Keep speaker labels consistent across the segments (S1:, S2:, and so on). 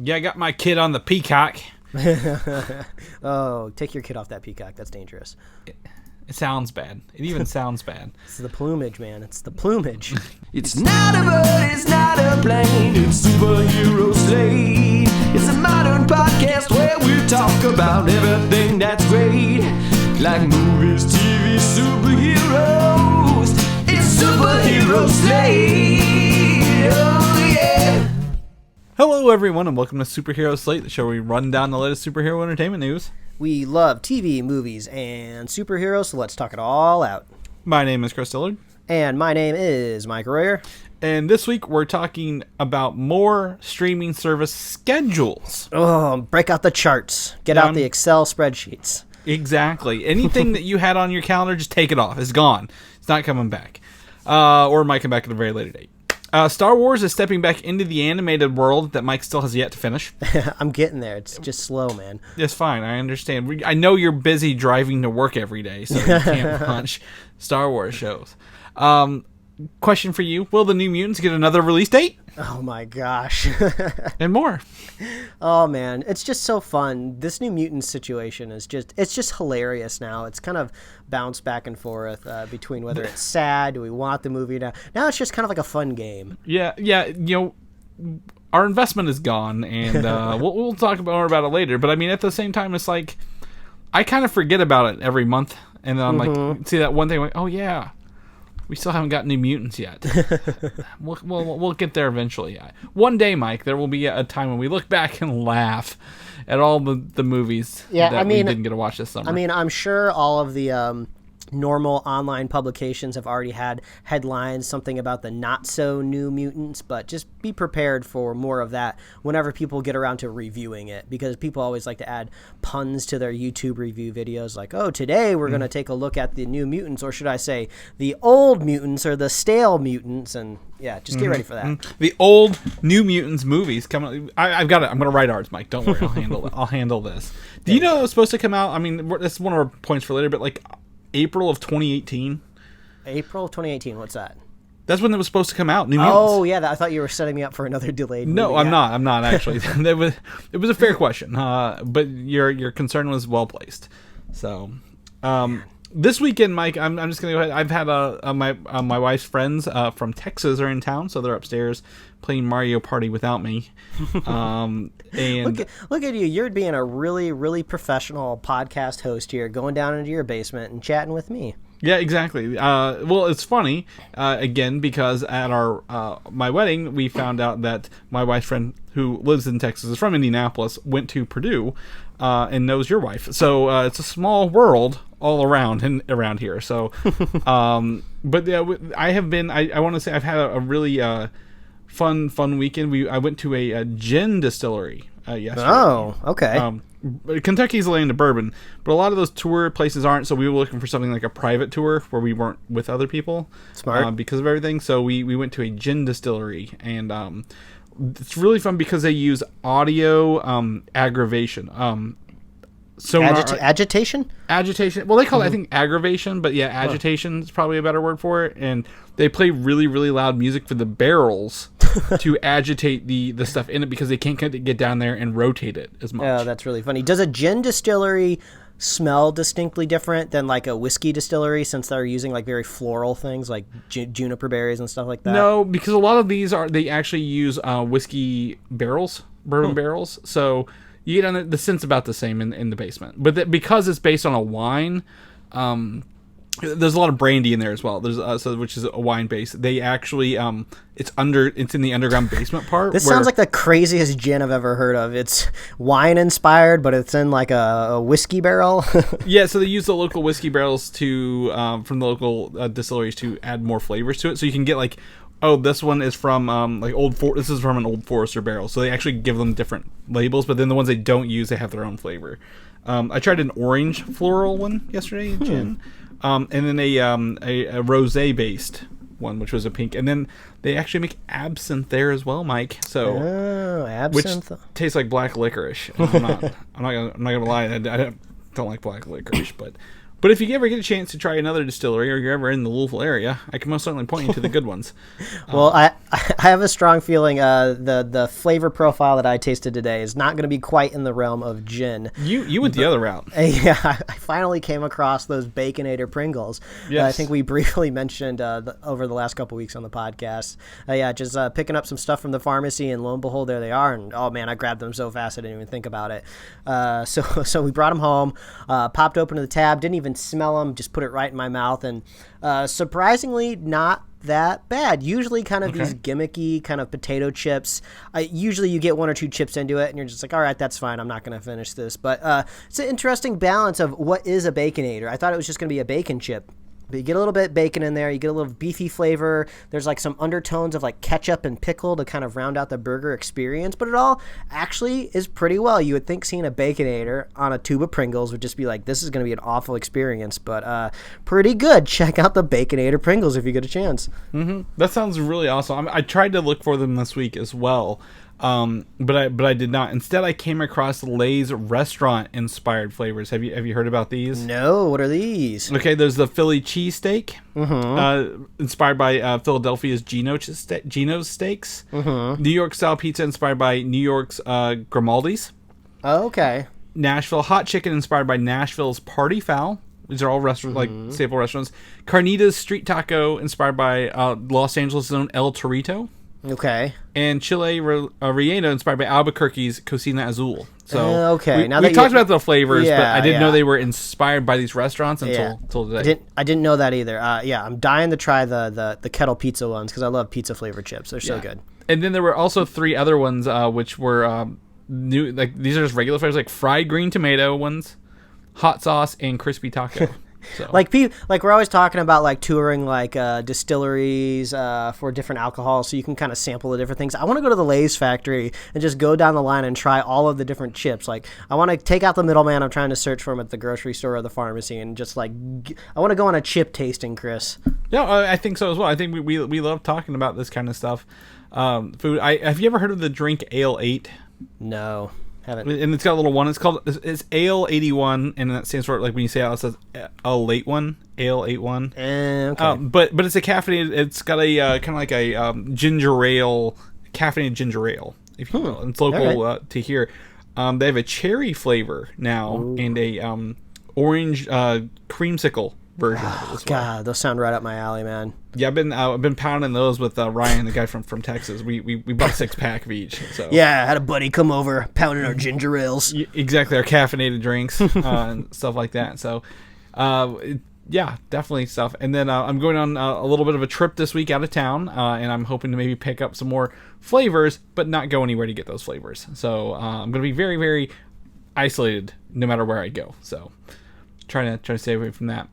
S1: Yeah, I got my kid on the Peacock.
S2: Oh, take your kid off that Peacock. That's dangerous.
S1: It sounds bad. It even sounds bad.
S2: It's the plumage, man. It's the plumage.
S3: It's not a bird, it's not a plane, it's Superhero Slate. It's a modern podcast where we talk about everything that's great. Like movies, TV, superheroes. It's Superhero Slate. Oh yeah.
S1: Hello everyone and welcome to Superhero Slate, the show where we run down the latest superhero entertainment news.
S2: We love TV, movies, and superheroes, so let's talk it all out.
S1: My name is Chris Dillard.
S2: And my name is Mike Royer.
S1: And this week we're talking about more streaming service schedules.
S2: Oh, break out the charts. Get out the Excel spreadsheets.
S1: Exactly. Anything that you had on your calendar, just take it off. It's gone. It's not coming back. Or it might come back at a very later date. Star Wars is stepping back into the animated world that Mike still has yet to finish.
S2: I'm getting there. It's just slow, man.
S1: It's fine. I understand. I know you're busy driving to work every day, so you can't watch Star Wars shows. Question for you. Will the New Mutants get another release date?
S2: Oh, my gosh.
S1: And more.
S2: Oh, man. It's just so fun. This New Mutants situation is just hilarious now. It's kind of bounced back and forth between whether it's sad, do we want the movie now? Now it's just kind of like a fun game.
S1: Yeah. You know, our investment is gone, and we'll talk more about it later. But, I mean, at the same time, it's like, I kind of forget about it every month. And then I'm like, see that one thing, like, oh, yeah. We still haven't got New Mutants yet. We'll get there eventually. One day, Mike, there will be a time when we look back and laugh at all the movies we didn't get to watch this summer.
S2: I mean, I'm sure all of the normal online publications have already had headlines, something about the not-so-new Mutants, but just be prepared for more of that whenever people get around to reviewing it, because people always like to add puns to their YouTube review videos, like, oh, today we're going to take a look at the New Mutants, or should I say the old Mutants or the stale Mutants, and yeah, just get ready for that.
S1: The old New Mutants movies coming. I've got it. I'm going to write ours, Mike. Don't worry. I'll handle it. I'll handle this. Do you know it was supposed to come out? I mean, that's one of our points for later, but like April of 2018.
S2: April of 2018. What's that?
S1: That's when it was supposed to come out. New Mutants.
S2: Oh yeah, I thought you were setting me up for another delayed movie.
S1: No, I'm not. I'm not actually. It was a fair question, but your concern was well placed. So, this weekend, Mike, I'm just gonna go ahead. I've had my wife's friends from Texas are in town, so they're upstairs playing Mario Party without me. And
S2: look at you. You're being a really, really professional podcast host here, going down into your basement and chatting with me.
S1: Yeah, exactly. Well, it's funny, again, because at our my wedding, we found out that my wife's friend who lives in Texas, is from Indianapolis, went to Purdue and knows your wife. So it's a small world all around here. So, but yeah, I want to say I've had a really fun weekend. I went to a gin distillery yesterday.
S2: Oh, okay.
S1: Kentucky's a land of bourbon, but a lot of those tour places aren't, so we were looking for something like a private tour where we weren't with other people.
S2: Smart.
S1: Because of everything, so we went to a gin distillery, and it's really fun because they use audio aggravation.
S2: Agitation?
S1: Agitation. Well, they call it, I think, aggravation, but yeah, agitation is probably a better word for it. And they play really, really loud music for the barrels to agitate the stuff in it because they can't get down there and rotate it as much.
S2: Oh, that's really funny. Does a gin distillery smell distinctly different than like a whiskey distillery, since they're using like very floral things like juniper berries and stuff like that?
S1: No, because a lot of these they actually use whiskey barrels, bourbon barrels. So you get on the scent's about the same in the basement, but because it's based on a wine, there's a lot of brandy in there as well. There's which is a wine base. They actually it's in the underground basement part.
S2: This sounds like the craziest gin I've ever heard of. It's wine inspired, but it's in like a whiskey barrel.
S1: Yeah, so they use the local whiskey barrels to from the local distilleries to add more flavors to it. So you can get like, oh, this one is from this is from an Old Forester barrel. So they actually give them different labels, but then the ones they don't use, they have their own flavor. I tried an orange floral one yesterday, gin, and then a rosé based one, which was a pink, and then they actually make absinthe there as well, Mike. So
S2: absinthe,
S1: which tastes like black licorice. I'm not gonna lie, I don't like black licorice, but But if you ever get a chance to try another distillery, or you're ever in the Louisville area, I can most certainly point you to the good ones.
S2: Well, I have a strong feeling the flavor profile that I tasted today is not going to be quite in the realm of gin.
S1: You went the other route.
S2: Yeah, I finally came across those Baconator Pringles.
S1: Yes.
S2: I think we briefly mentioned over the last couple weeks on the podcast. Just picking up some stuff from the pharmacy, and lo and behold, there they are. And oh man, I grabbed them so fast I didn't even think about it. So we brought them home, popped open the tab, didn't even smell them, just put it right in my mouth, and surprisingly not that bad. Usually kind of these gimmicky kind of potato chips, usually you get one or two chips into it and you're just like, all right, that's fine, I'm not going to finish this. But it's an interesting balance of what is a Baconator. I thought it was just going to be a bacon chip. But you get a little bit of bacon in there. You get a little beefy flavor. There's like some undertones of like ketchup and pickle to kind of round out the burger experience. But it all actually is pretty well. You would think seeing a Baconator on a tube of Pringles would just be like, this is going to be an awful experience. But pretty good. Check out the Baconator Pringles if you get a chance.
S1: Mm-hmm. That sounds really awesome. I tried to look for them this week as well. But I did not. Instead, I came across Lay's restaurant-inspired flavors. Have you heard about these?
S2: No. What are these?
S1: Okay, there's the Philly cheesesteak, inspired by Philadelphia's Geno's Steaks. New York style pizza inspired by New York's Grimaldi's.
S2: Oh, okay.
S1: Nashville hot chicken inspired by Nashville's Party Fowl. These are all restaurants, like staple restaurants. Carnitas street taco inspired by Los Angeles' own El Torito.
S2: Okay.
S1: And Chile relleno inspired by Albuquerque's Cocina Azul. So
S2: okay.
S1: We talked about the flavors, but I didn't know they were inspired by these restaurants until today.
S2: I didn't know that either. I'm dying to try the kettle pizza ones because I love pizza flavored chips. They're so good.
S1: And then there were also 3 other ones, which were new. Like these are just regular flavors, like fried green tomato ones, hot sauce, and crispy taco. So.
S2: Like we're always talking about like touring like distilleries for different alcohols, so you can kind of sample the different things. I want to go to the Lay's factory and just go down the line and try all of the different chips. Like I want to take out the middleman I'm trying to search for them at the grocery store or the pharmacy, and just like I want to go on a chip tasting, Chris.
S1: Yeah, I think so as well. I think we love talking about this kind of stuff. Food. Have you ever heard of the drink Ale 8?
S2: No. Haven't.
S1: And it's got a little one. It's Ale 81, and that stands for, like, when you say it, it says a late one, Ale 81.
S2: Okay.
S1: But it's a caffeinated. It's got a kind of like a ginger ale, caffeinated ginger ale, if you will. And it's local to here. They have a cherry flavor now and a orange creamsicle version of it as well.
S2: God, those sound right up my alley, man.
S1: Yeah, I've been pounding those with Ryan, the guy from Texas. We bought a 6-pack of each. So
S2: yeah, I had a buddy come over pounding our ginger ales.
S1: Exactly, our caffeinated drinks and stuff like that. So, yeah, definitely stuff. And then I'm going on a little bit of a trip this week out of town, and I'm hoping to maybe pick up some more flavors, but not go anywhere to get those flavors. So I'm going to be very, very isolated no matter where I go. So trying to stay away from that.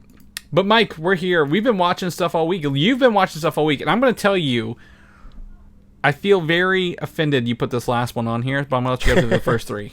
S1: But Mike, we're here. We've been watching stuff all week. You've been watching stuff all week, and I'm going to tell you, I feel very offended you put this last one on here, but I'm going to let you go through the first 3.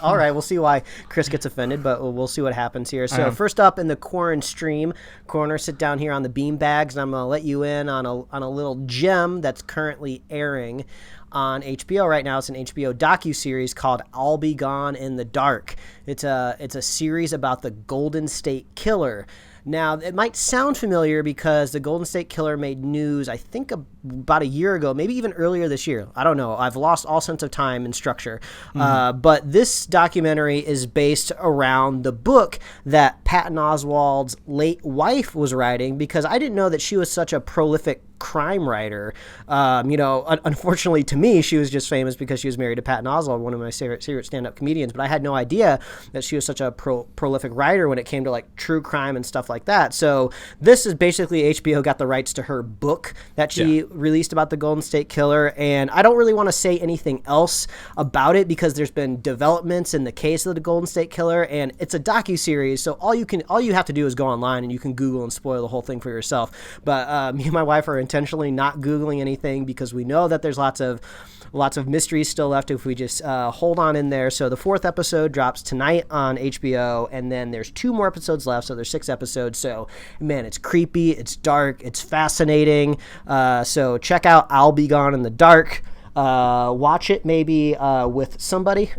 S2: All right, we'll see why Chris gets offended, but we'll see what happens here. So first up in the Quaran-Stream corner, sit down here on the bean bags, and I'm going to let you in on a little gem that's currently airing on HBO right now. It's an HBO docuseries called I'll Be Gone in the Dark. It's a series about the Golden State Killer. Now, it might sound familiar because the Golden State Killer made news, I think, about a year ago, maybe even earlier this year. I don't know. I've lost all sense of time and structure. But this documentary is based around the book that Patton Oswalt's late wife was writing, because I didn't know that she was such a prolific crime writer. Unfortunately to me, she was just famous because she was married to Patton Oswalt, one of my favorite stand-up comedians, but I had no idea that she was such a prolific writer when it came to like true crime and stuff like that. So this is basically HBO got the rights to her book that she released about the Golden State Killer, and I don't really want to say anything else about it because there's been developments in the case of the Golden State Killer, and it's a docuseries, so all you have to do is go online and you can Google and spoil the whole thing for yourself. But me and my wife are intentionally not Googling anything because we know that there's lots of mysteries still left if we just hold on in there. So the 4th episode drops tonight on HBO, and then there's 2 more episodes left, so there's 6 episodes. So, man, it's creepy, it's dark, it's fascinating. So check out I'll Be Gone in the Dark. watch it maybe with somebody,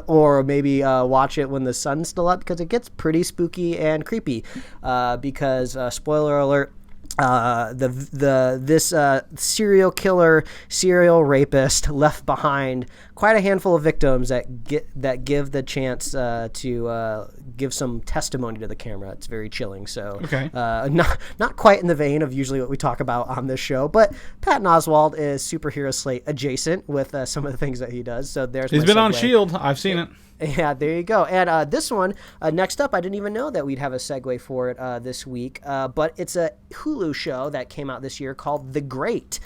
S2: or maybe watch it when the sun's still up, because it gets pretty spooky and creepy. Because spoiler alert. This serial killer, serial rapist left behind quite a handful of victims that give the chance to give some testimony to the camera. It's very chilling. So,
S1: okay.
S2: Not quite in the vein of usually what we talk about on this show, but Patton Oswalt is Superhero Slate adjacent with some of the things that he does. So
S1: he's been on S.H.I.E.L.D. I've seen it.
S2: Yeah, there you go. And this one, next up, I didn't even know that we'd have a segue for it this week, but it's a Hulu show that came out this year called The Great.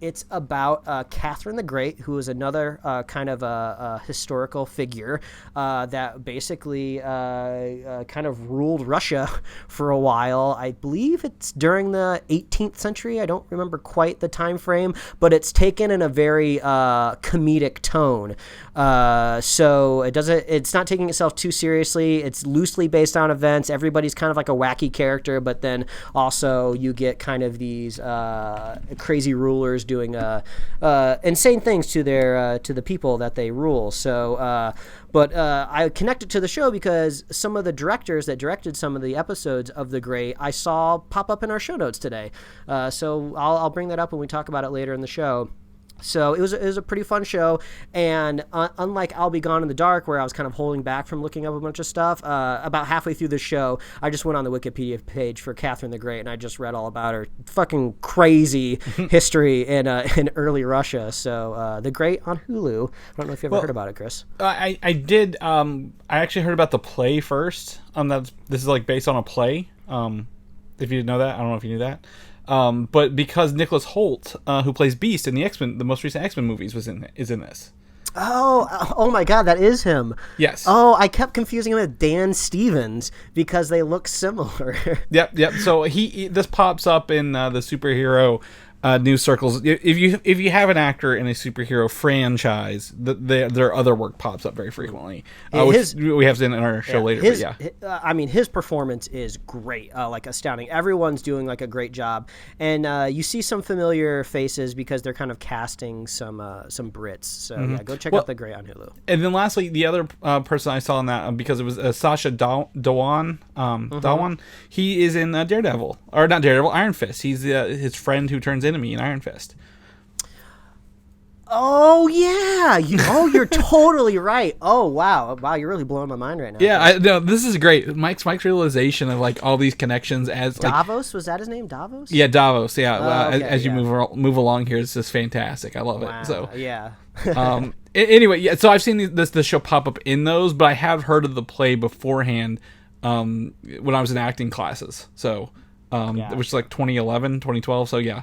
S2: It's about Catherine the Great, who is another kind of a historical figure that basically kind of ruled Russia for a while. I believe it's during the 18th century. I don't remember quite the time frame, but it's taken in a very comedic tone. So it's not taking itself too seriously. It's loosely based on events. Everybody's kind of like a wacky character, but then also you get kind of these crazy rulers doing insane things to the people that they rule. So, but I connected to the show because some of the directors that directed some of the episodes of The Great I saw pop up in our show notes today. So I'll bring that up when we talk about it later in the show. So it was a pretty fun show, and unlike I'll Be Gone in the Dark, where I was kind of holding back from looking up a bunch of stuff, about halfway through the show, I just went on the Wikipedia page for Catherine the Great, and I just read all about her fucking crazy history in early Russia. So The Great on Hulu. I don't know if you ever heard about it, Chris.
S1: I did. I actually heard about the play first. This is like based on a play. If you didn't know that, I don't know if you knew that. But because Nicholas Hoult, who plays Beast in the X-Men, the most recent X-Men movies, is in this.
S2: Oh my God, that is him.
S1: Yes.
S2: Oh, I kept confusing him with Dan Stevens because they look similar.
S1: Yep. So this pops up in the superhero news circles. If you have an actor in a superhero franchise, their other work pops up very frequently, which we have in our show later.
S2: I mean, his performance is great, like astounding. Everyone's doing like a great job, and you see some familiar faces because they're kind of casting some Brits. So yeah, go check out The Great on Hulu.
S1: And then lastly, the other person I saw in that, because it was Sasha Dhawan. Dhawan. He is in Daredevil, or not Daredevil, Iron Fist. He's his friend who turns enemy in Iron Fist.
S2: Oh yeah, you're totally right. Oh wow, you're really blowing my mind right now.
S1: Yeah, no, this is great. Mike's realization of like all these connections as
S2: Davos, was that his name? Davos?
S1: Yeah, Davos. Yeah,
S2: okay,
S1: as you move along here, it's just fantastic. I love it. So
S2: yeah.
S1: Anyway, yeah. So I've seen the show pop up in those, but I have heard of the play beforehand when I was in acting classes. So. Which is like 2011, 2012. So yeah.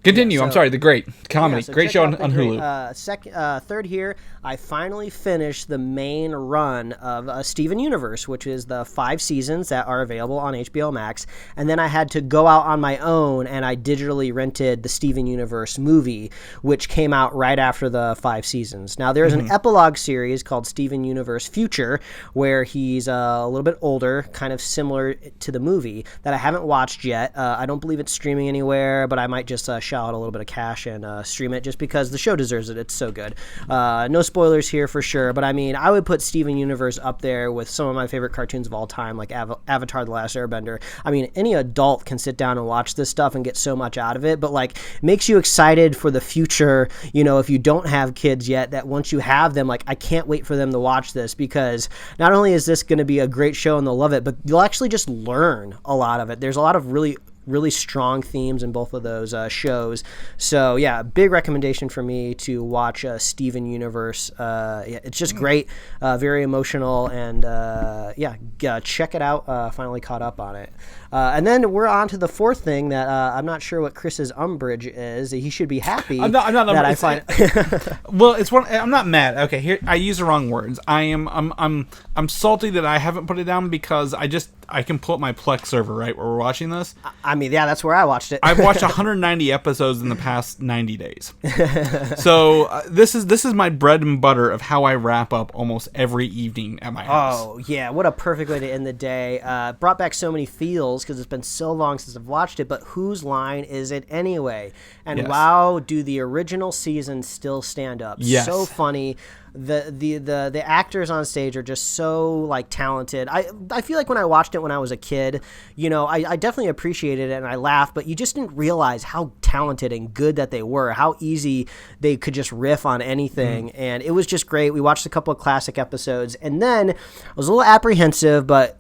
S1: Continue. I'm sorry. The Great comedy,
S2: so
S1: great show on Hulu.
S2: Third here, I finally finished the main run of Steven Universe, which is the 5 seasons that are available on HBO Max. And then I had to go out on my own, and I digitally rented the Steven Universe movie, which came out right after the 5 seasons. Now there's an epilogue series called Steven Universe Future, where he's a little bit older, kind of similar to the movie, that I haven't watched yet. I don't believe it's streaming anywhere, but I might just shell out a little bit of cash and stream it just because the show deserves it. It's so good. No spoilers here for sure, but I mean, I would put Steven Universe up there with some of my favorite cartoons of all time, like Avatar: The Last Airbender. I mean, any adult can sit down and watch this stuff and get so much out of it, but like, makes you excited for the future, if you don't have kids yet, that once you have them, like, I can't wait for them to watch this, because not only is this going to be a great show and they'll love it, but you'll actually just learn a lot of it. There's a lot of really strong themes in both of those shows. So yeah, big recommendation for me to watch Steven Universe. It's just great, very emotional, and check it out. Finally caught up on it. And then we're on to the fourth thing that I'm not sure what Chris's umbrage is. He should be happy.
S1: I'm not
S2: that I find.
S1: Well, it's one. I'm not mad. Okay, here I use the wrong words. I'm salty that I haven't put it down because I just I can pull up my Plex server right where we're watching this.
S2: I mean, yeah, that's where I watched it.
S1: I've watched 190 episodes in the past 90 days. So this is my bread and butter of how I wrap up almost every evening at my house.
S2: Oh, yeah. What a perfect way to end the day. Brought back so many feels because it's been so long since I've watched it, but whose line is it anyway? And wow, do the original seasons still stand up?
S1: Yes.
S2: So funny. The actors on stage are just so like talented. I feel like when I watched it when I was a kid, you know, I definitely appreciated it and I laughed, but you just didn't realize how talented and good that they were, how easy they could just riff on anything. And it was just great. We watched a couple of classic episodes, and then I was a little apprehensive, but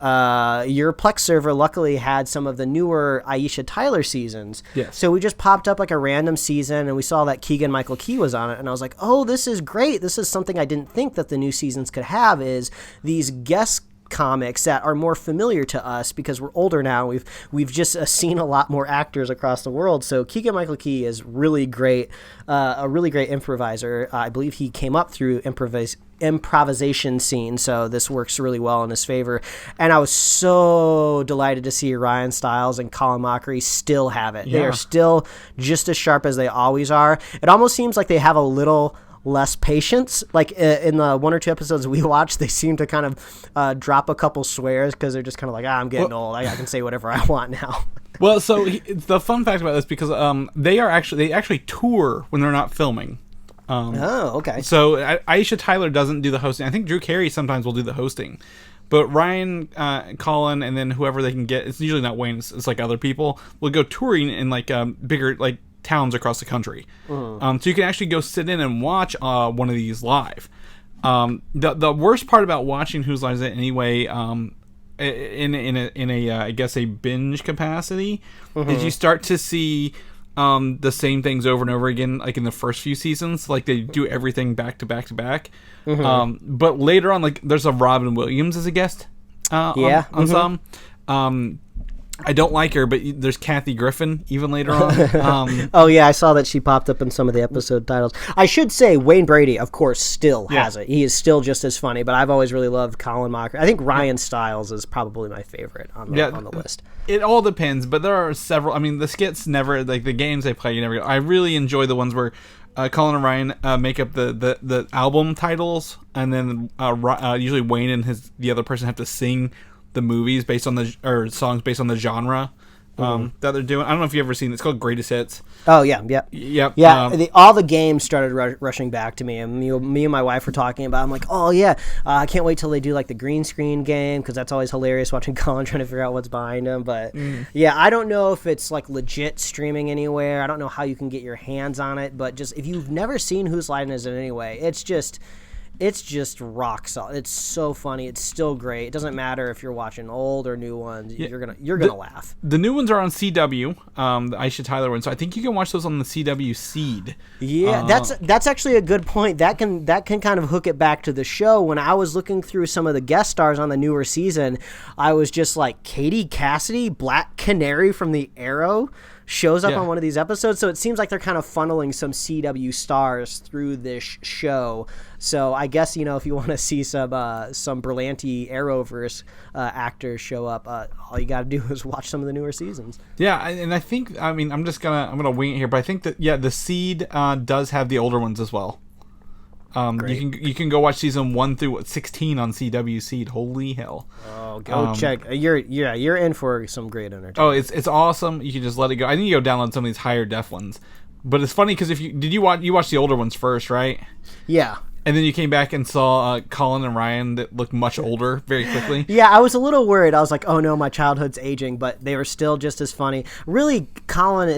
S2: your Plex server luckily had some of the newer Aisha Tyler seasons.
S1: Yes.
S2: So we just popped up like a random season and we saw that Keegan-Michael Key was on it, and I was like, oh, this is great. This is something I didn't think that the new seasons could have, is these guest comics that are more familiar to us because we're older now. We've just seen a lot more actors across the world. So Keegan-Michael Key is really great, a really great improviser. I believe he came up through improvisation scene, so this works really well in his favor. And I was so delighted to see Ryan Stiles and Colin Mockery still have it. They are still just as sharp as they always are. It almost seems like they have a little less patience. Like in the one or two episodes we watched, they seem to kind of drop a couple swears because they're just kind of like, I'm getting old. I can say whatever I want now.
S1: Well, so the fun fact about this, because they actually tour when they're not filming.
S2: Okay.
S1: So Aisha Tyler doesn't do the hosting. I think Drew Carey sometimes will do the hosting, but Ryan, Colin, and then whoever they can get, it's usually not Wayne, it's like other people, will go touring in like bigger like towns across the country. So you can actually go sit in and watch one of these live. The worst part about watching Whose Line Is It Anyway, in a I guess a binge capacity, is you start to see the same things over and over again, like in the first few seasons. Like they do everything back to back to back. But later on, like there's a Robin Williams as a guest on some. I don't like her, but there's Kathy Griffin even later on.
S2: Oh, yeah, I saw that she popped up in some of the episode titles. I should say Wayne Brady, of course, still has it. He is still just as funny, but I've always really loved Colin Mocker. I think Ryan Stiles is probably my favorite on the list.
S1: It all depends, but there are several. I mean, the skits never, like the games they play, you never. I really enjoy the ones where Colin and Ryan make up the album titles, and then usually Wayne and the other person have to sing the movies based on songs based on the genre that they're doing. I don't know if you've ever seen it. It's called Greatest Hits.
S2: Oh yeah, yep.
S1: Yeah.
S2: All the games started rushing back to me, and me and my wife were talking about. I'm like, oh yeah, I can't wait till they do like the green screen game, because that's always hilarious watching Colin trying to figure out what's behind him. But yeah, I don't know if it's like legit streaming anywhere. I don't know how you can get your hands on it, but just if you've never seen Whose Line Is It Anyway, it's just rock solid. It's so funny. It's still great. It doesn't matter if you're watching old or new ones. You're gonna laugh.
S1: The new ones are on CW, the Aisha Tyler one. So I think you can watch those on the CW Seed.
S2: Yeah, that's actually a good point. That can kind of hook it back to the show. When I was looking through some of the guest stars on the newer season, I was just like, Katie Cassidy, Black Canary from the Arrow, shows up on one of these episodes. So it seems like they're kind of funneling some CW stars through this show. So I guess, if you want to see some Berlanti Arrowverse actors show up, all you got to do is watch some of the newer seasons.
S1: Yeah, and I think, I'm gonna wing it here, but I think that the Seed does have the older ones as well. You can go watch season 1 through 16 on CW Seed. Holy hell!
S2: Oh, go check. You're in for some great entertainment.
S1: Oh, it's awesome. You can just let it go. I think you go download some of these higher def ones. But it's funny because you watch the older ones first, right?
S2: Yeah.
S1: And then you came back and saw Colin and Ryan that looked much older very quickly.
S2: Yeah, I was a little worried. I was like, oh no, my childhood's aging, but they were still just as funny. Really, Colin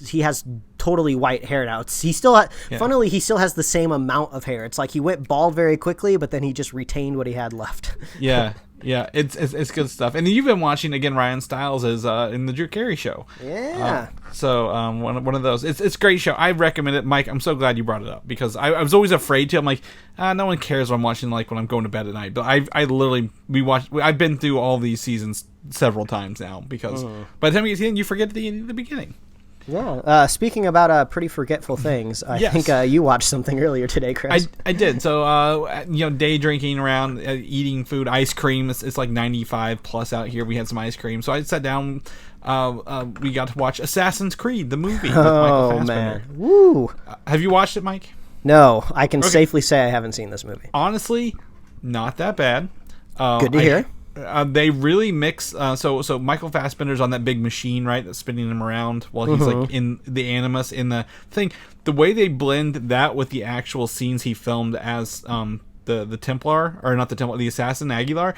S2: he has totally white hair now. Funnily, he still has the same amount of hair. It's like he went bald very quickly, but then he just retained what he had left.
S1: Yeah, it's good stuff. And you've been watching again. Ryan Stiles is in the Drew Carey show.
S2: Yeah.
S1: So one of those. It's a great show. I recommend it, Mike. I'm so glad you brought it up, because I was always afraid to. I'm like, no one cares what I'm watching, like when I'm going to bed at night. But I've been through all these seasons several times now, because by the time you get to the end, you forget the beginning.
S2: Yeah. Speaking about pretty forgetful things, I
S1: Yes.
S2: think you watched something earlier today, Chris.
S1: I did. So, day drinking around, eating food, ice cream. It's like 95 plus out here. We had some ice cream. So I sat down. We got to watch Assassin's Creed, the movie. With Michael Fassbender.
S2: Man. Woo.
S1: Have you watched it, Mike?
S2: No, I can safely say I haven't seen this movie.
S1: Honestly, not that bad.
S2: Good to hear.
S1: They really mix. So Michael Fassbender's on that big machine, right? That's spinning him around while he's like in the Animus in the thing. The way they blend that with the actual scenes he filmed as the Templar, or not the Templar, the Assassin Aguilar,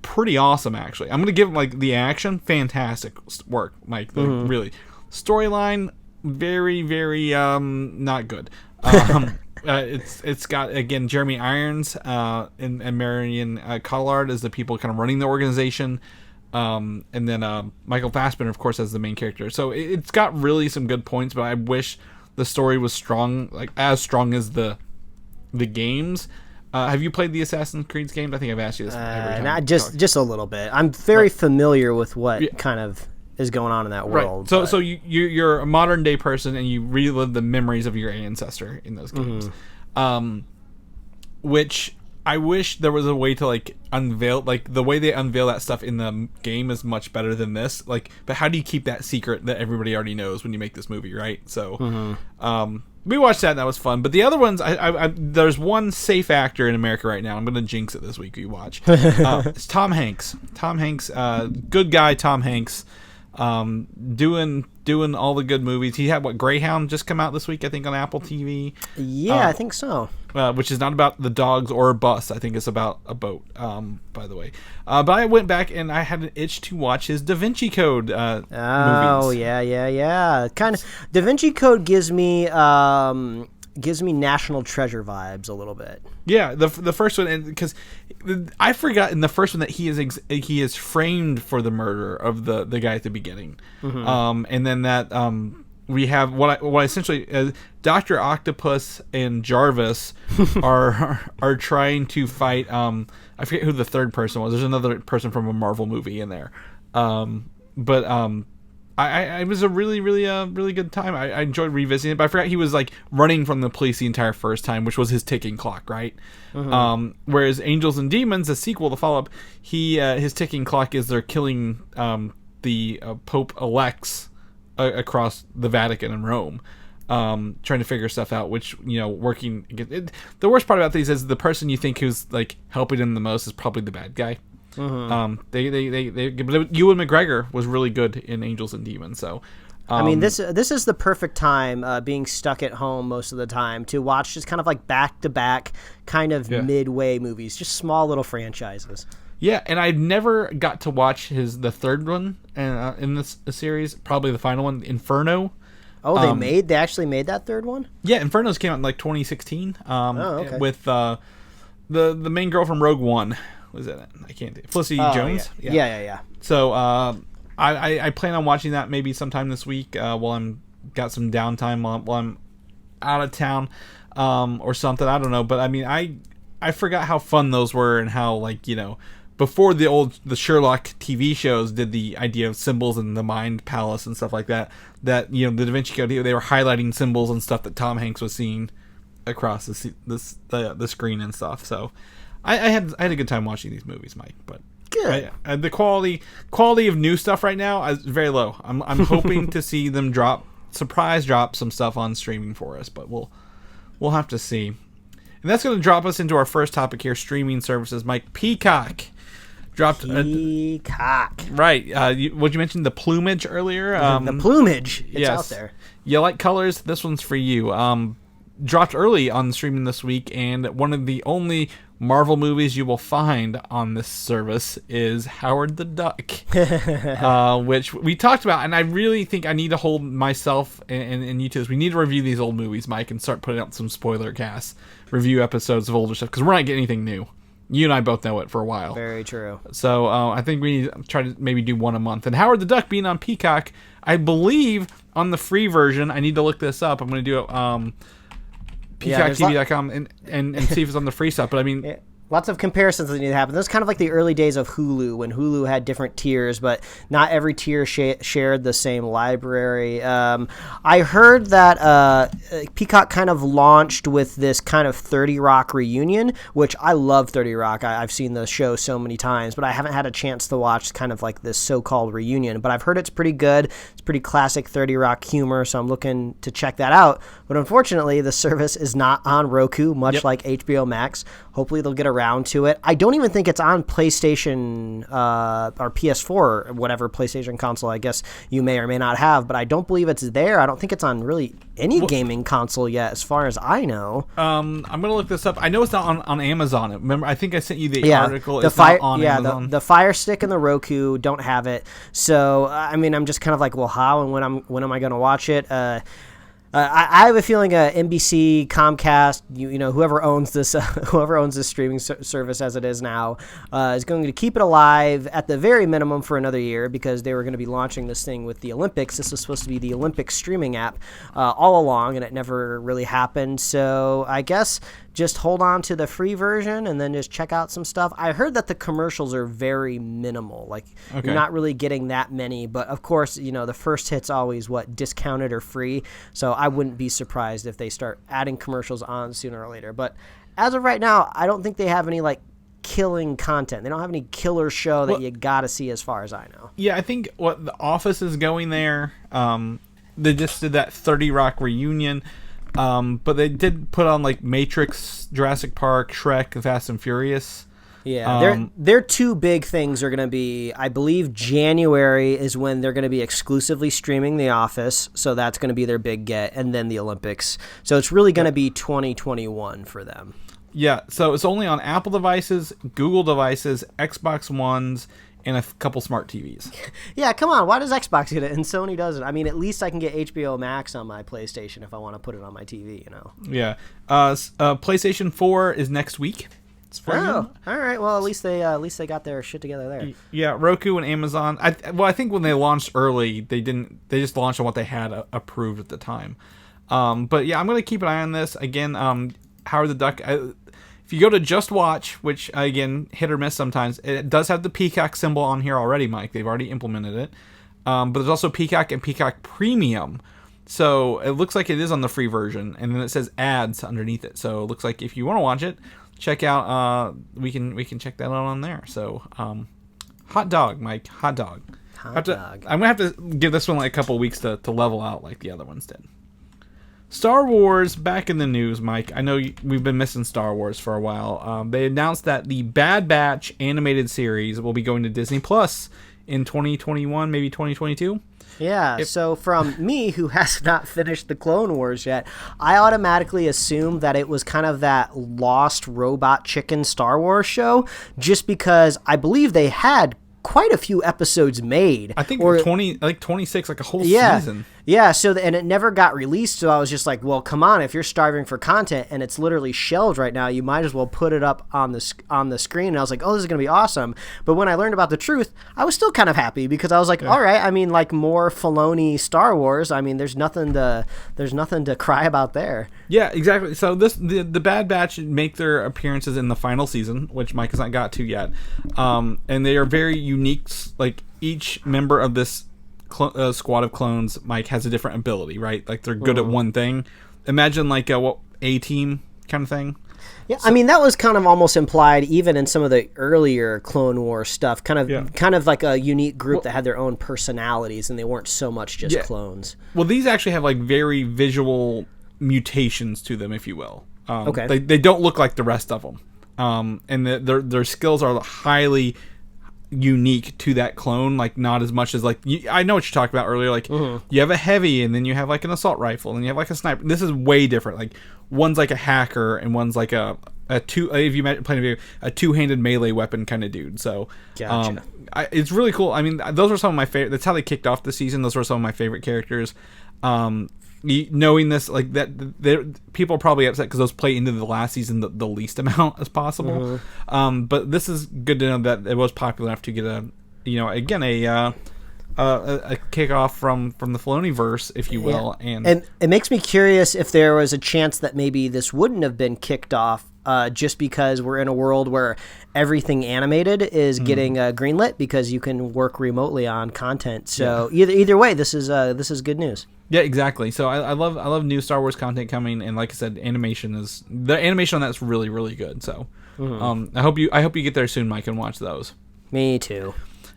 S1: pretty awesome actually. I'm gonna give him like the action, fantastic work, Mike. Really, storyline, very very not good. It's got again Jeremy Irons and Marion Cotillard as the people kind of running the organization, and then Michael Fassbender of course as the main character. So it's got really some good points, but I wish the story was strong, like as strong as the games. Have you played the Assassin's Creed games? I think I've asked you this every time.
S2: Not just a little bit. I'm very familiar with what kind of is going on in that world.
S1: Right. So you're a modern day person and you relive the memories of your ancestor in those games, which I wish there was a way to like unveil, like the way they unveil that stuff in the game is much better than this. Like, but how do you keep that secret that everybody already knows when you make this movie, right? So, we watched that and that was fun. But the other ones, I there's one safe actor in America right now. I'm going to jinx it this week. You watch. It's Tom Hanks. Tom Hanks, good guy. Tom Hanks. Doing all the good movies. He had Greyhound just come out this week, I think, on Apple TV.
S2: Yeah, I think so.
S1: Which is not about the dogs or a bus. I think it's about a boat. By the way, but I went back and I had an itch to watch his DaVinci Code. Movies.
S2: Yeah. Kind of. DaVinci Code gives me National Treasure vibes a little bit.
S1: Yeah, the first one, and because I forgot in the first one that he is framed for the murder of the guy at the beginning, and then that we have what essentially Dr. Octopus and Jarvis are trying to fight. I forget who the third person was. There's another person from a Marvel movie in there, but it was a really good time. I enjoyed revisiting it, but I forgot he was like running from the police the entire first time, which was his ticking clock, right? Whereas Angels and Demons, the sequel, the follow-up, his ticking clock is they're killing the Pope elects across the Vatican and Rome, trying to figure stuff out. Which working. The worst part about these is the person you think who's like helping him the most is probably the bad guy. But Ewan McGregor was really good in Angels and Demons. So,
S2: I mean, this is the perfect time, being stuck at home most of the time, to watch just kind of like back to back kind of midway movies, just small little franchises.
S1: Yeah, and I never got to watch the third one in this series, probably the final one, Inferno.
S2: Oh, they actually made that third one?
S1: Yeah, Inferno's came out in like 2016.
S2: Okay.
S1: With the main girl from Rogue One. Was in it? I can't think. Felicity Jones.
S2: Yeah.
S1: So I plan on watching that maybe sometime this week while I'm got some downtime while I'm out of town or something. I don't know, but I mean I forgot how fun those were and how before the Sherlock TV shows did the idea of symbols in the Mind Palace and stuff like that. That the DaVinci Code, they were highlighting symbols and stuff that Tom Hanks was seeing across the screen and stuff. So. I had a good time watching these movies, Mike. But
S2: good.
S1: The quality of new stuff right now is very low. I'm hoping to see them drop some stuff on streaming for us, but we'll have to see. And that's going to drop us into our first topic here: streaming services. Mike, Peacock dropped.
S2: Peacock.
S1: Right. What you mentioned, the plumage earlier.
S2: The plumage. It's out there.
S1: You like colors? This one's for you. Dropped early on streaming this week, and one of the only Marvel movies you will find on this service is Howard the Duck, which we talked about, and I really think I need to hold myself and you to this. We need to review these old movies, Mike, and start putting out some spoiler casts, review episodes of older stuff, because we're not getting anything new. You and I both know it for a while.
S2: Very true.
S1: So I think we need to try to maybe do one a month. And Howard the Duck being on Peacock, I believe on the free version, I need to look this up. I'm going to do it. PeacockTV.com and see if it's on the free stuff. But I mean,
S2: Lots of comparisons that need to happen. That's kind of like the early days of Hulu, when Hulu had different tiers, but not every tier shared the same library. I heard that Peacock kind of launched with this kind of 30 Rock reunion, which I love 30 Rock. I've seen the show so many times, but I haven't had a chance to watch kind of like this so-called reunion. But I've heard it's pretty good. It's pretty classic 30 Rock humor, so I'm looking to check that out. But unfortunately, the service is not on Roku, much like HBO Max. Hopefully they'll get around to it. I don't even think it's on PlayStation or PS4 or whatever PlayStation console I guess you may or may not have, but I don't believe it's there. I don't think it's on really any gaming console yet, as far as I know.
S1: I'm gonna look this up. I know it's not on Amazon. Remember, I think I sent you the article.
S2: The
S1: it's not on Amazon.
S2: The Fire Stick and the Roku don't have it. So I mean, I'm just kind of like, well, how and when am I going to watch it? I have a feeling NBC, Comcast, you know, whoever owns this streaming service as it is now, is going to keep it alive at the very minimum for another year, because they were going to be launching this thing with the Olympics. This was supposed to be the Olympic streaming app all along, and it never really happened. So I guess just hold on to the free version and then just check out some stuff. I heard that the commercials are very minimal. Like, you're not really getting that many. But, of course, you know, the first hit's always, discounted or free. So I wouldn't be surprised if they start adding commercials on sooner or later. But as of right now, I don't think they have any, killing content. They don't have any killer show that you got to see, as far as I know.
S1: Yeah, I think The Office is going there. They just did that 30 Rock reunion. But they did put on Matrix, Jurassic Park, Shrek, Fast and Furious.
S2: Yeah, their two big things are going to be, I believe January is when they're going to be exclusively streaming The Office, so that's going to be their big get, and then the Olympics. So it's really going to be 2021 for them.
S1: Yeah, so it's only on Apple devices, Google devices, Xbox Ones, and a couple smart TVs. Yeah,
S2: come on. Why does Xbox get it and Sony doesn't? I mean, at least I can get HBO Max on my PlayStation if I want to put it on my TV, you know?
S1: Yeah. PlayStation 4 is next week.
S2: All right. Well, at least they got their shit together there.
S1: Yeah, Roku and Amazon. I think when they launched early, they just launched on what they had approved at the time. But yeah, I'm going to keep an eye on this. Again, Howard the Duck... If you go to Just Watch, which, again, hit or miss sometimes, it does have the Peacock symbol on here already, Mike. They've already implemented it. But there's also Peacock and Peacock Premium. So it looks like it is on the free version. And then it says ads underneath it. So it looks like if you want to watch it, check out, we can check that out on there. So, hot dog, Mike. Hot dog.
S2: Hot dog.
S1: I'm going to have to give this one a couple weeks to level out like the other ones did. Star Wars back in the news, Mike. I know we've been missing Star Wars for a while. They announced that the Bad Batch animated series will be going to Disney Plus in 2021, maybe 2022.
S2: Yeah, so from me, who has not finished the Clone Wars yet, I automatically assumed that it was kind of that lost robot chicken Star Wars show, just because I believe they had quite a few episodes made.
S1: I think 26, a whole season.
S2: Yeah, and it never got released, so I was just like, well, come on, if you're starving for content and it's literally shelved right now, you might as well put it up on the screen. And I was like, oh, this is going to be awesome. But when I learned about the truth, I was still kind of happy, because I was like, all right, I mean, more Filoni Star Wars. I mean, there's nothing to cry about there.
S1: Yeah, exactly. So the Bad Batch make their appearances in the final season, which Mike has not got to yet. And they are very unique. Each member of this squad of clones, Mike, has a different ability, right? They're good at one thing. Imagine A-Team kind of thing.
S2: Yeah, so, I mean, that was kind of almost implied even in some of the earlier Clone Wars stuff. Kind of like a unique group that had their own personalities, and they weren't so much just clones.
S1: Well, these actually have very visual mutations to them, if you will.
S2: Okay.
S1: They don't look like the rest of them. And their skills are highly unique to that clone, not as much as I know what you talked about earlier, you have a heavy, and then you have an assault rifle, and you have a sniper. This is way different. One's a hacker, and one's a if you playing a video, a two-handed melee weapon kind of dude. So
S2: gotcha.
S1: It's really cool. I mean, those were some of my favorite. That's how they kicked off the season. Those were some of my favorite characters. Knowing this, that people are probably upset because those play into the last season the least amount as possible. But this is good to know that it was popular enough to get a a kickoff from the Filoni-verse, if you will.
S2: Yeah. And it makes me curious if there was a chance that maybe this wouldn't have been kicked off just because we're in a world where everything animated is getting greenlit because you can work remotely on content. So either way, this is good news.
S1: Yeah, exactly. So I love new Star Wars content coming, and like I said, the animation on that's really, really good. So I hope you get there soon, Mike, and watch those.
S2: Me too.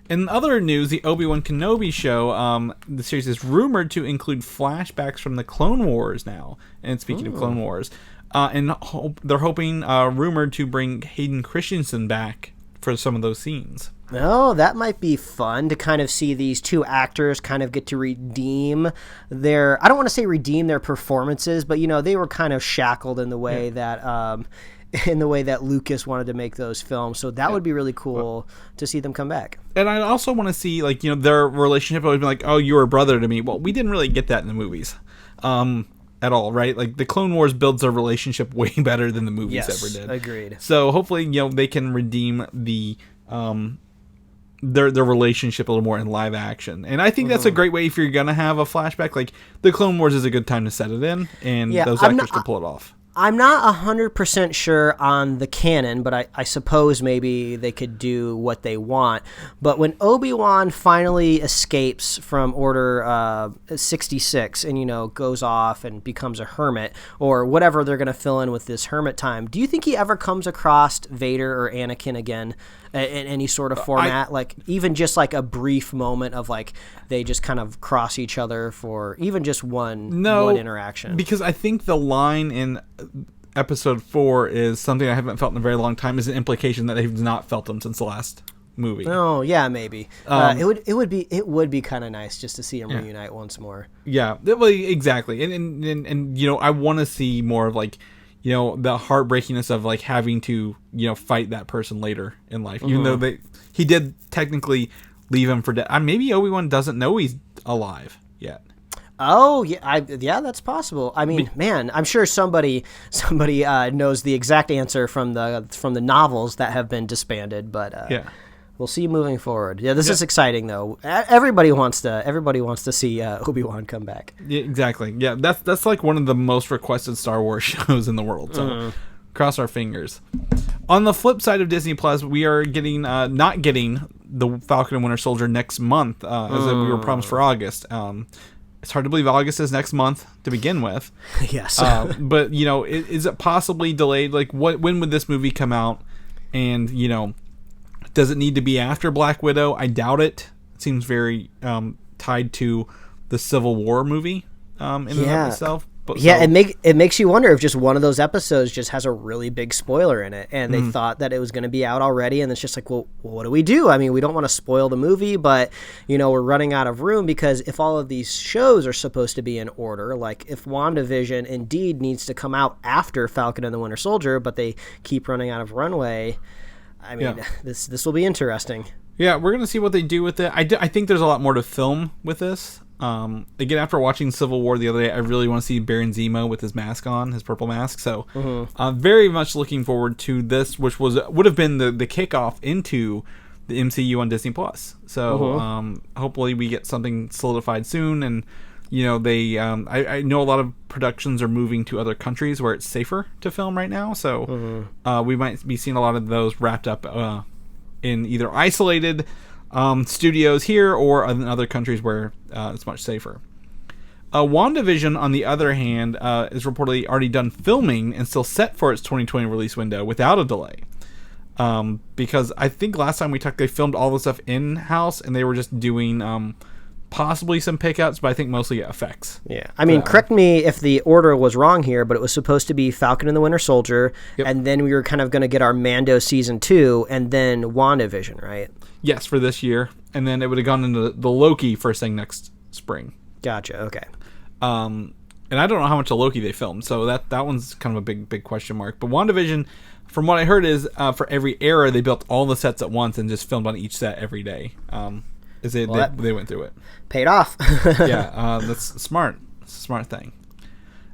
S1: In other news, the Obi-Wan Kenobi show, the series is rumored to include flashbacks from the Clone Wars now. And speaking of Clone Wars, and they're hoping, rumored to bring Hayden Christensen back for some of those scenes.
S2: Oh, that might be fun to kind of see these two actors kind of get to redeem their, I don't want to say redeem their performances, but, they were kind of shackled in the way that Lucas wanted to make those films. So that would be really cool to see them come back. And
S1: I also want to see, their relationship always been like, oh, you were a brother to me. Well, we didn't really get that in the movies. At all, right? Like, the Clone Wars builds their relationship way better than the movies ever did.
S2: Agreed.
S1: So hopefully, they can redeem the their relationship a little more in live action. And I think that's a great way if you're gonna have a flashback. Like, the Clone Wars is a good time to set it in, and those actors can pull it off.
S2: I'm not 100% sure on the canon, but I suppose maybe they could do what they want. But when Obi-Wan finally escapes from Order 66 and, goes off and becomes a hermit, or whatever they're going to fill in with this hermit time, do you think he ever comes across Vader or Anakin again in any sort of format? Even just a brief moment of they just kind of cross each other for even just one interaction?
S1: Because I think the line in episode 4 is something I haven't felt in a very long time, is an implication that they've not felt them since the last movie.
S2: Oh yeah, maybe. It would be kind of nice just to see them reunite once more.
S1: Yeah, well, exactly. And I want to see more of the heartbreakiness of having to fight that person later in life, even though he did technically leave him for dead. Maybe Obi-Wan doesn't know he's alive yet.
S2: Oh yeah, that's possible. I mean, man, I'm sure somebody knows the exact answer from the novels that have been disbanded, but we'll see moving forward. Yeah, this is exciting though. Everybody wants to see Obi-Wan come back.
S1: Yeah, exactly. Yeah, that's one of the most requested Star Wars shows in the world. So cross our fingers. On the flip side of Disney Plus, we are not getting the Falcon and Winter Soldier next month, as we were promised for August. It's hard to believe August is next month to begin with.
S2: Yes.
S1: But, is it possibly delayed? When would this movie come out? And, does it need to be after Black Widow? I doubt it. It seems very tied to the Civil War movie in and of itself. But,
S2: it makes you wonder if just one of those episodes just has a really big spoiler in it, and they thought that it was going to be out already, and it's just well, what do we do? I mean, we don't want to spoil the movie, but we're running out of room, because if all of these shows are supposed to be in order, if WandaVision indeed needs to come out after Falcon and the Winter Soldier, but they keep running out of runway, I mean, this will be interesting.
S1: Yeah, we're going to see what they do with it. I think there's a lot more to film with this. Again, after watching Civil War the other day, I really want to see Baron Zemo with his mask on, his purple mask. So, very much looking forward to this, which would have been the kickoff into the MCU on Disney Plus. So, hopefully we get something solidified soon. And I know a lot of productions are moving to other countries where it's safer to film right now. So, we might be seeing a lot of those wrapped up in either isolated studios here or in other countries where it's much safer. WandaVision, on the other hand, is reportedly already done filming and still set for its 2020 release window without a delay. Because I think last time we talked, they filmed all the stuff in-house and they were just doing possibly some pickouts, but I think mostly effects.
S2: Yeah. I mean, correct me if the order was wrong here, but it was supposed to be Falcon and the Winter Soldier, and then we were kind of going to get our Mando Season 2, and then WandaVision, right?
S1: Yes, for this year. And then it would have gone into the Loki first thing next spring.
S2: Gotcha, okay.
S1: And I don't know how much of Loki they filmed, so that one's kind of a big question mark. But WandaVision, from what I heard, is for every era, they built all the sets at once and just filmed on each set every day. They went through it.
S2: Paid off.
S1: Yeah, that's smart. It's a smart thing.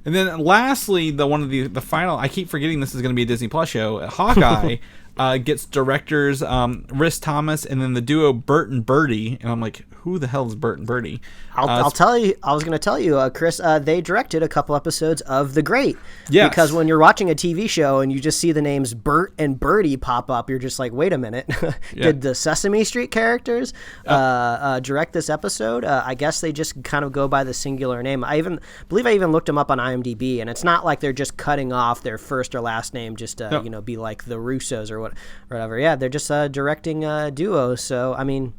S1: And then lastly, the final, I keep forgetting this is going to be a Disney Plus show, Hawkeye, gets directors Rhys Thomas and then the duo Bert and Bertie. And I'm like, who the hell is Bert and Bertie?
S2: I'll tell you. I was going to tell you, Chris. They directed a couple episodes of The Great.
S1: Yes.
S2: Because when you're watching a TV show and you just see the names Bert and Bertie pop up, you're just like, wait a minute. Did the Sesame Street characters direct this episode? I guess they just kind of go by the singular name. I believe I even looked them up on IMDb, and it's not like they're just cutting off their first or last name just to be like the Russos or whatever. Yeah, they're just directing duos. So I mean.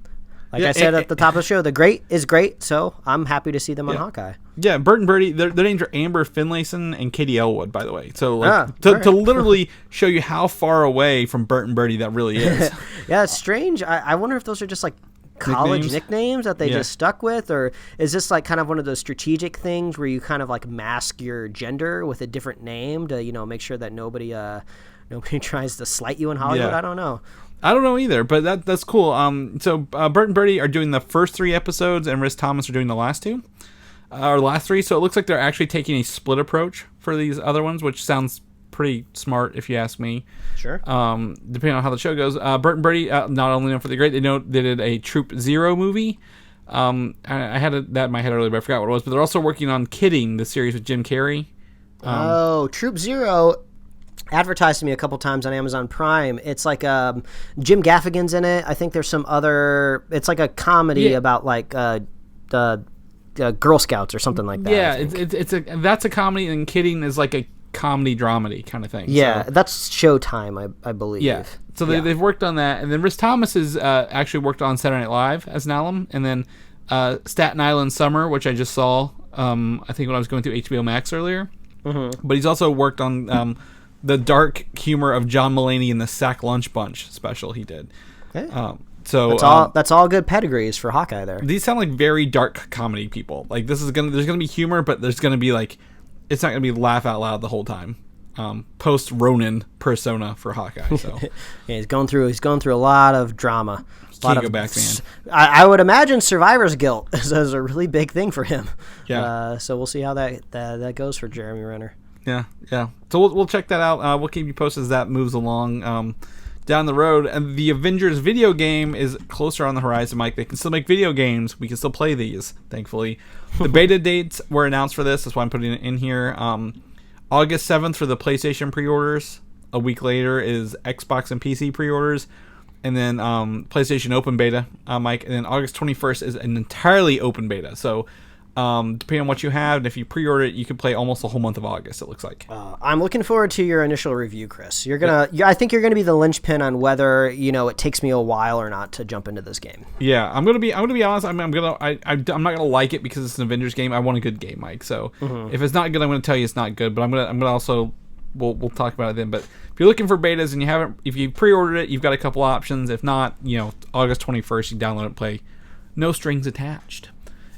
S2: Like I said at the top of the show, The Great is great, so I'm happy to see them on Hawkeye.
S1: Yeah, Bert and Bertie, their names are Amber Finlayson and Katie Ellwood, by the way. So to literally show you how far away from Bert and Bertie that really is.
S2: Yeah, it's strange. I wonder if those are just like college nicknames that they just stuck with, or is this like kind of one of those strategic things where you kind of like mask your gender with a different name to, make sure that nobody tries to slight you in Hollywood?
S1: Yeah.
S2: I don't know.
S1: I don't know either, but that's cool. So Bert and Bertie are doing the first 3 episodes, and Rhys Thomas are doing the last 2, or last 3. So it looks like they're actually taking a split approach for these other ones, which sounds pretty smart if you ask me.
S2: Sure.
S1: Depending on how the show goes, Bert and Bertie not only known for The Great, they did a Troop Zero movie. I had that in my head earlier, but I forgot what it was. But they're also working on Kidding, the series with Jim Carrey.
S2: Troop Zero advertised to me a couple times on Amazon Prime. It's like Jim Gaffigan's in it. I think there's some other. It's like a comedy about like the Girl Scouts or something like that.
S1: Yeah, that's a comedy, and Kidding is like a comedy dramedy kind of thing.
S2: Yeah, that's Showtime, I believe.
S1: Yeah, so they've worked on that, and then Rhys Thomas has actually worked on Saturday Night Live as an alum, and then Staten Island Summer, which I just saw. I think when I was going through HBO Max earlier. Mm-hmm. But he's also worked on the dark humor of John Mulaney in the Sack Lunch Bunch special he did.
S2: Okay.
S1: So
S2: that's all good pedigrees for Hawkeye there.
S1: These sound like very dark comedy people. Like there's gonna be humor, but there's gonna be like it's not gonna be laugh out loud the whole time. Post Ronin persona for Hawkeye. So
S2: yeah, he's going through a lot of drama.
S1: Can't go back, man.
S2: I would imagine survivor's guilt is a really big thing for him.
S1: Yeah.
S2: So we'll see how that goes for Jeremy Renner.
S1: Yeah. So we'll check that out. We'll keep you posted as that moves along down the road. And the Avengers video game is closer on the horizon, Mike. They can still make video games. We can still play these, thankfully. The beta dates were announced for this. That's why I'm putting it in here. August 7th for the PlayStation pre-orders. A week later is Xbox and PC pre-orders. And then PlayStation open beta, Mike. And then August 21st is an entirely open beta. So depending on what you have, and if you pre-order it, you can play almost the whole month of August, it looks like.
S2: I'm looking forward to your initial review, Chris. I think you're gonna be the linchpin on whether it takes me a while or not to jump into this game.
S1: Yeah, I'm gonna be honest. I'm not gonna like it because it's an Avengers game. I want a good game, Mike. So if it's not good, I'm gonna tell you it's not good. But I'm gonna also we'll talk about it then. But if you're looking for betas and if you pre-ordered it, you've got a couple options. If not, August 21st, you download it and play. No strings attached.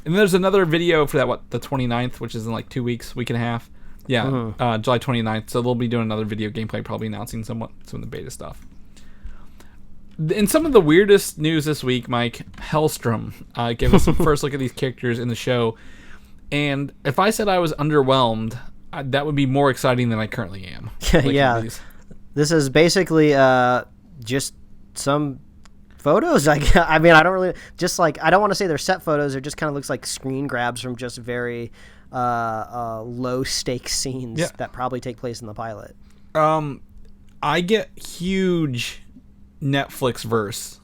S1: And then there's another video for that, the 29th, which is in like 2 weeks, week and a half. Yeah, July 29th. So they'll be doing another video gameplay, probably announcing some of the beta stuff. In some of the weirdest news this week, Mike, Helstrom gave us some first look at these characters in the show. And if I said I was underwhelmed, that would be more exciting than I currently am.
S2: Yeah. This is basically just some photos. I mean, I don't really I don't want to say they're set photos. It just kind of looks like screen grabs from just very low stakes scenes that probably take place in the pilot.
S1: I get huge Netflix verse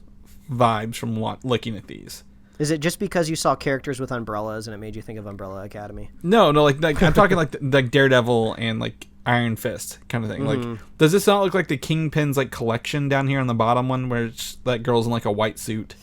S1: vibes from looking at these.
S2: Is it just because you saw characters with umbrellas and it made you think of Umbrella Academy?
S1: No, like I'm talking like Daredevil and like Iron Fist kind of thing. Like, does this not look like the Kingpin's like collection down here on the bottom one, where that girl's in like a white suit?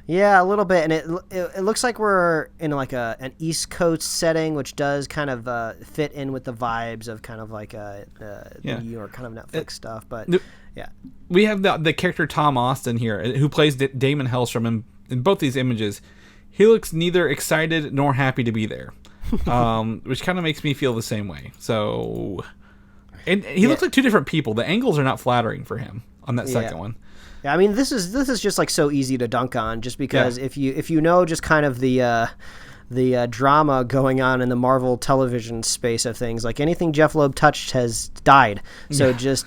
S2: Yeah, a little bit, and it looks like we're in like an East Coast setting, which does kind of fit in with the vibes of kind of like New York kind of Netflix stuff. But yeah,
S1: we have the character Tom Austin here, who plays Damon Helstrom in both these images. He looks neither excited nor happy to be there, which kind of makes me feel the same way. So. And he looks like two different people. The angles are not flattering for him on that second one.
S2: Yeah, I mean, this is just like so easy to dunk on, just because if you know just kind of the the drama going on in the Marvel television space of things. Like anything Jeff Loeb touched has died. So just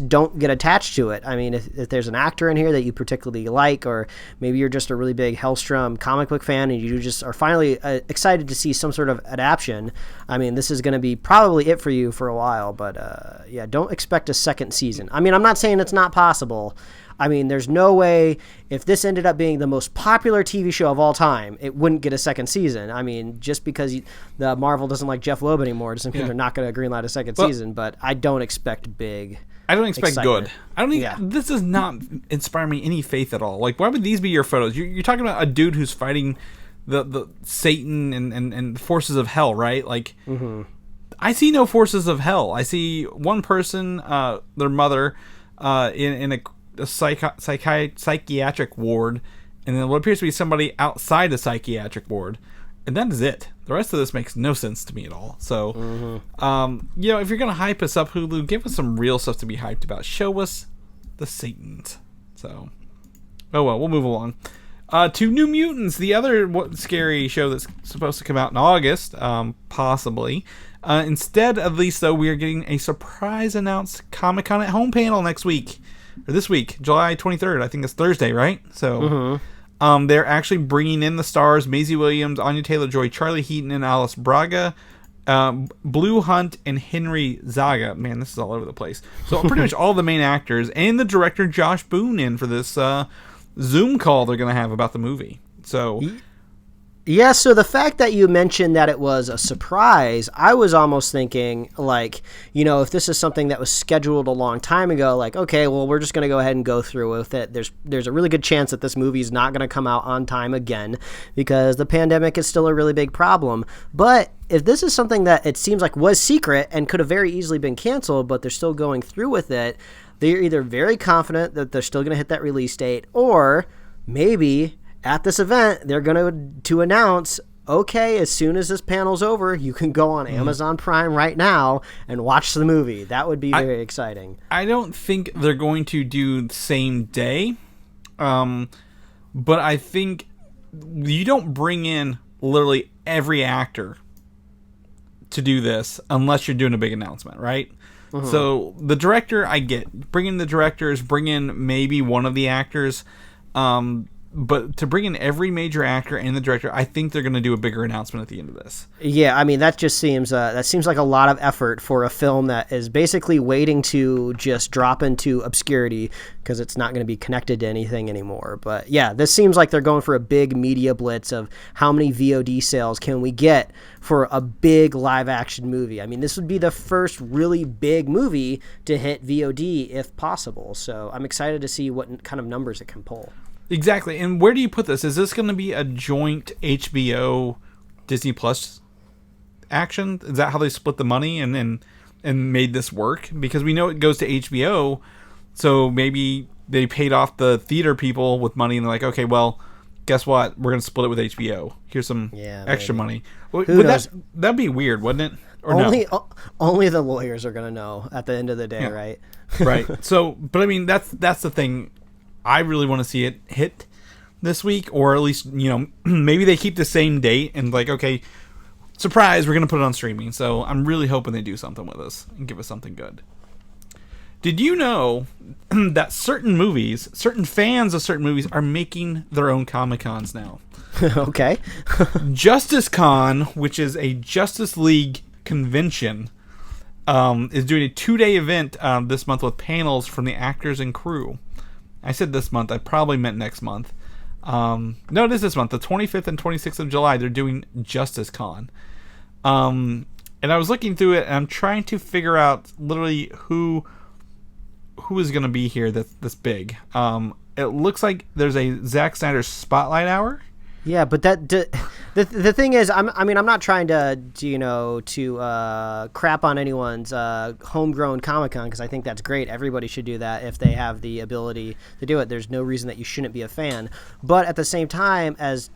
S2: don't get attached to it. I mean, if there's an actor in here that you particularly like, or maybe you're just a really big Helstrom comic book fan and you just are finally excited to see some sort of adaptation, I mean, this is going to be probably it for you for a while. But don't expect a second season. I mean, I'm not saying it's not possible. I mean, there's no way if this ended up being the most popular TV show of all time, it wouldn't get a second season. I mean, just because the Marvel doesn't like Jeff Loeb anymore doesn't mean they're not going to greenlight a second season. But I don't expect big.
S1: I don't expect
S2: excitement.
S1: good. I don't even. This does not inspire me any faith at all. Like, why would these be your photos? You're talking about a dude who's fighting the Satan and forces of hell, right? Like, I see no forces of hell. I see one person, their mother, in a psychiatric ward, and then what appears to be somebody outside a psychiatric ward, and that is it. The rest of this makes no sense to me at all. So, if you're gonna hype us up, Hulu, give us some real stuff to be hyped about. Show us the Satans. So, oh well, we'll move along to New Mutants, the other scary show that's supposed to come out in August, possibly. Instead, at least though, we are getting a surprise announced Comic-Con at Home panel next week. Or this week, July 23rd. I think it's Thursday, right? So, they're actually bringing in the stars: Maisie Williams, Anya Taylor-Joy, Charlie Heaton, and Alice Braga, Blue Hunt, and Henry Zaga. Man, this is all over the place. So pretty much all the main actors and the director Josh Boone in for this Zoom call they're going to have about the movie. So.
S2: Yeah, so the fact that you mentioned that it was a surprise, I was almost thinking, like, if this is something that was scheduled a long time ago, like, okay, well, we're just going to go ahead and go through with it. There's a really good chance that this movie is not going to come out on time again because the pandemic is still a really big problem. But if this is something that it seems like was secret and could have very easily been canceled, but they're still going through with it, they're either very confident that they're still going to hit that release date, or maybe at this event, they're going to announce, okay, as soon as this panel's over, you can go on Amazon Prime right now and watch the movie. That would be very exciting.
S1: I don't think they're going to do same day, but I think you don't bring in literally every actor to do this unless you're doing a big announcement, right? So the director, I get. Bring in the directors, bring in maybe one of the actors, but to bring in every major actor and the director, I think they're going to do a bigger announcement at the end of this.
S2: Yeah, I mean, that just seems like a lot of effort for a film that is basically waiting to just drop into obscurity because it's not going to be connected to anything anymore. But yeah, this seems like they're going for a big media blitz of how many VOD sales can we get for a big live action movie. I mean, this would be the first really big movie to hit VOD if possible. So I'm excited to see what kind of numbers it can pull.
S1: Exactly. And where do you put this? Is this going to be a joint HBO Disney Plus action? Is that how they split the money and made this work? Because we know it goes to HBO, so maybe they paid off the theater people with money and they're like, okay, well, guess what? We're going to split it with HBO. Here's some extra money. That'd be weird, wouldn't it? Or
S2: only the lawyers are going to know at the end of the day, right?
S1: Right. So, but I mean, that's the thing. I really want to see it hit this week, or at least, maybe they keep the same date and like, okay, surprise, we're going to put it on streaming. So I'm really hoping they do something with us and give us something good. Did you know that certain fans of certain movies are making their own Comic-Cons now?
S2: Okay.
S1: JusticeCon, which is a Justice League convention, is doing a 2-day event this month with panels from the actors and crew. I said this month. I probably meant next month. No, it is this month. The 25th and 26th of July, they're doing JusticeCon. And I was looking through it, and I'm trying to figure out literally who is going to be here that's big. It looks like there's a Zack Snyder Spotlight Hour.
S2: Yeah, but the thing is, I'm not trying to crap on anyone's homegrown Comic-Con, because I think that's great. Everybody should do that if they have the ability to do it. There's no reason that you shouldn't be a fan. But at the same time, as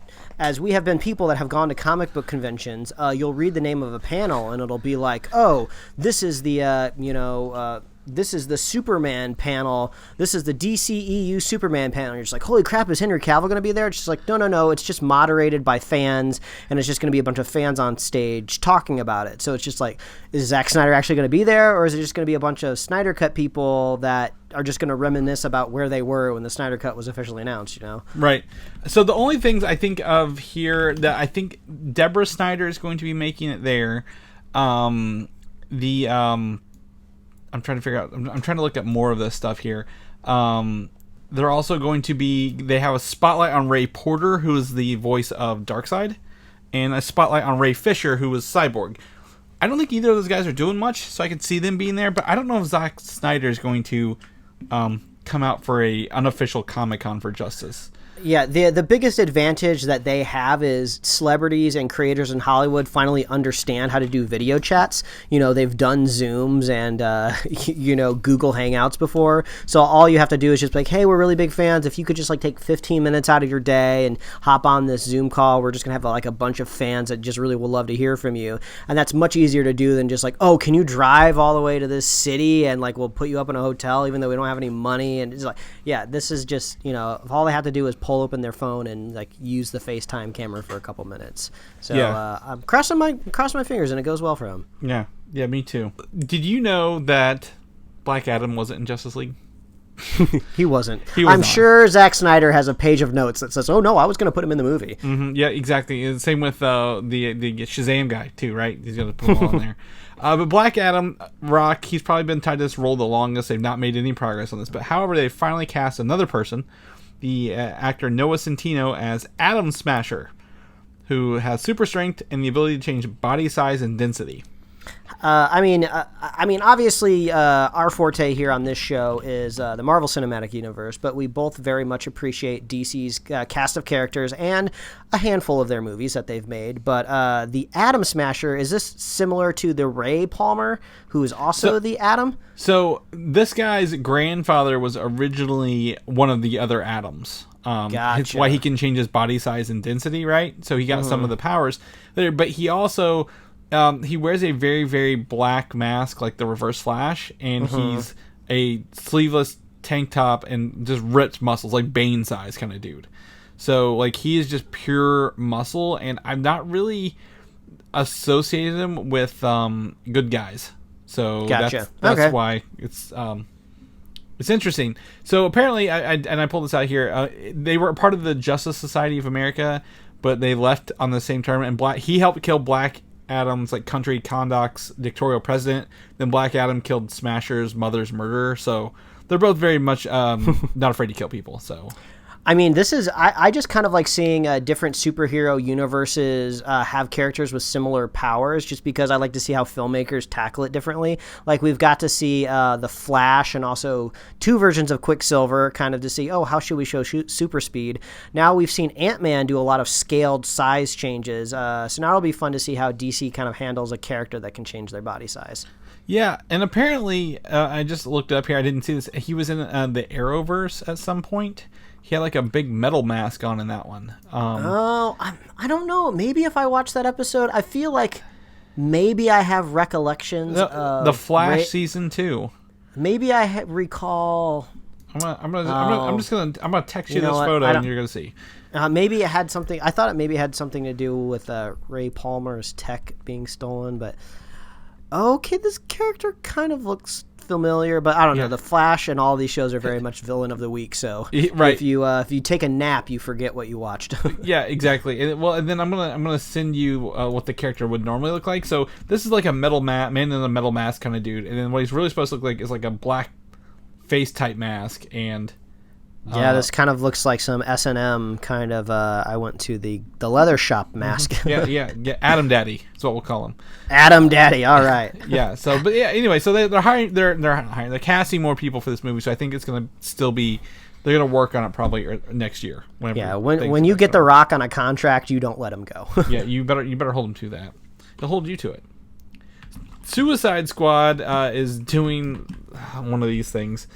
S2: we have been people that have gone to comic book conventions, you'll read the name of a panel and it'll be like, oh, this is the this is the Superman panel. This is the DCEU Superman panel. You're just like, holy crap, is Henry Cavill going to be there? It's just like, no. It's just moderated by fans, and it's just going to be a bunch of fans on stage talking about it. So it's just like, is Zack Snyder actually going to be there, or is it just going to be a bunch of Snyder Cut people that are just going to reminisce about where they were when the Snyder Cut was officially announced, you know?
S1: Right. So the only things I think of here that I think Deborah Snyder is going to be making it there. I'm trying to figure out. I'm trying to look at more of this stuff here. They're also going to be. They have a spotlight on Ray Porter, who is the voice of Darkseid, and a spotlight on Ray Fisher, who was Cyborg. I don't think either of those guys are doing much, so I could see them being there. But I don't know if Zack Snyder is going to come out for a unofficial Comic-Con for Justice.
S2: Yeah, the biggest advantage that they have is celebrities and creators in Hollywood finally understand how to do video chats. You know, they've done Zooms and, Google Hangouts before. So all you have to do is just be like, hey, we're really big fans. If you could just like take 15 minutes out of your day and hop on this Zoom call, we're just going to have a bunch of fans that just really would love to hear from you. And that's much easier to do than just like, oh, can you drive all the way to this city and like we'll put you up in a hotel even though we don't have any money. And it's like, yeah, this is just, if all they have to do is pull open their phone and like use the FaceTime camera for a couple minutes. So I'm crossing my fingers and it goes well for him.
S1: Yeah, me too. Did you know that Black Adam wasn't in Justice League?
S2: He wasn't. I'm sure Zack Snyder has a page of notes that says, "Oh no, I was going to put him in the movie."
S1: Mm-hmm. Yeah, exactly. Same with the Shazam guy too, right? He's going to put him on there. But Black Adam, Rock, he's probably been tied to this role the longest. They've not made any progress on this. But however, they finally cast another person, the actor Noah Centineo, as Atom Smasher, who has super strength and the ability to change body size and density.
S2: Obviously, our forte here on this show is the Marvel Cinematic Universe, but we both very much appreciate DC's cast of characters and a handful of their movies that they've made. But the Atom Smasher, is this similar to the Ray Palmer, who is also the Atom?
S1: So this guy's grandfather was originally one of the other Atoms.
S2: Gotcha.
S1: It's why he can change his body size and density, right? So he got some of the powers there, but he also... he wears a very, very black mask like the Reverse Flash, and he's a sleeveless tank top and just ripped muscles, like Bane size kind of dude. So, like, he is just pure muscle, and I'm not really associated him with good guys. So
S2: gotcha.
S1: That's why it's interesting. So apparently, I pulled this out here. They were a part of the Justice Society of America, but they left on the same term. And he helped kill Black Adam's like country conduct's dictatorial president. Then Black Adam killed Smasher's mother's murderer. So they're both very much not afraid to kill people. So
S2: I mean, this is I just kind of like seeing different superhero universes have characters with similar powers, just because I like to see how filmmakers tackle it differently. Like we've got to see the Flash and also two versions of Quicksilver, kind of to see, oh, how should we show super speed? Now we've seen Ant-Man do a lot of scaled size changes. So now it'll be fun to see how DC kind of handles a character that can change their body size.
S1: Yeah, and apparently, I just looked it up here. I didn't see this. He was in the Arrowverse at some point. He had like a big metal mask on in that one.
S2: I don't know. Maybe if I watch that episode, I feel like maybe I have recollections of
S1: the Flash season 2.
S2: Maybe I recall.
S1: I'm gonna text you this photo and you're gonna see.
S2: Maybe it had something. I thought it maybe had something to do with Ray Palmer's tech being stolen, but okay, this character kind of looks familiar, but I don't know. The Flash and all these shows are very much villain of the week. So
S1: right.
S2: if you take a nap, you forget what you watched.
S1: Yeah, exactly. And then I'm gonna send you what the character would normally look like. So this is like a man in a metal mask kind of dude, and then what he's really supposed to look like is like a black face type mask. And
S2: this kind of looks like some S&M kind of. I went to the leather shop mask.
S1: yeah. Adam Daddy is what we'll call him.
S2: Adam Daddy. All right.
S1: Yeah. So, but yeah. Anyway, so they're hiring. They're casting more people for this movie. So I think it's gonna still be. They're gonna work on it probably next year.
S2: When you get The Rock on a contract, you don't let him go.
S1: Yeah. You better hold him to that. He'll hold you to it. Suicide Squad is doing one of these things.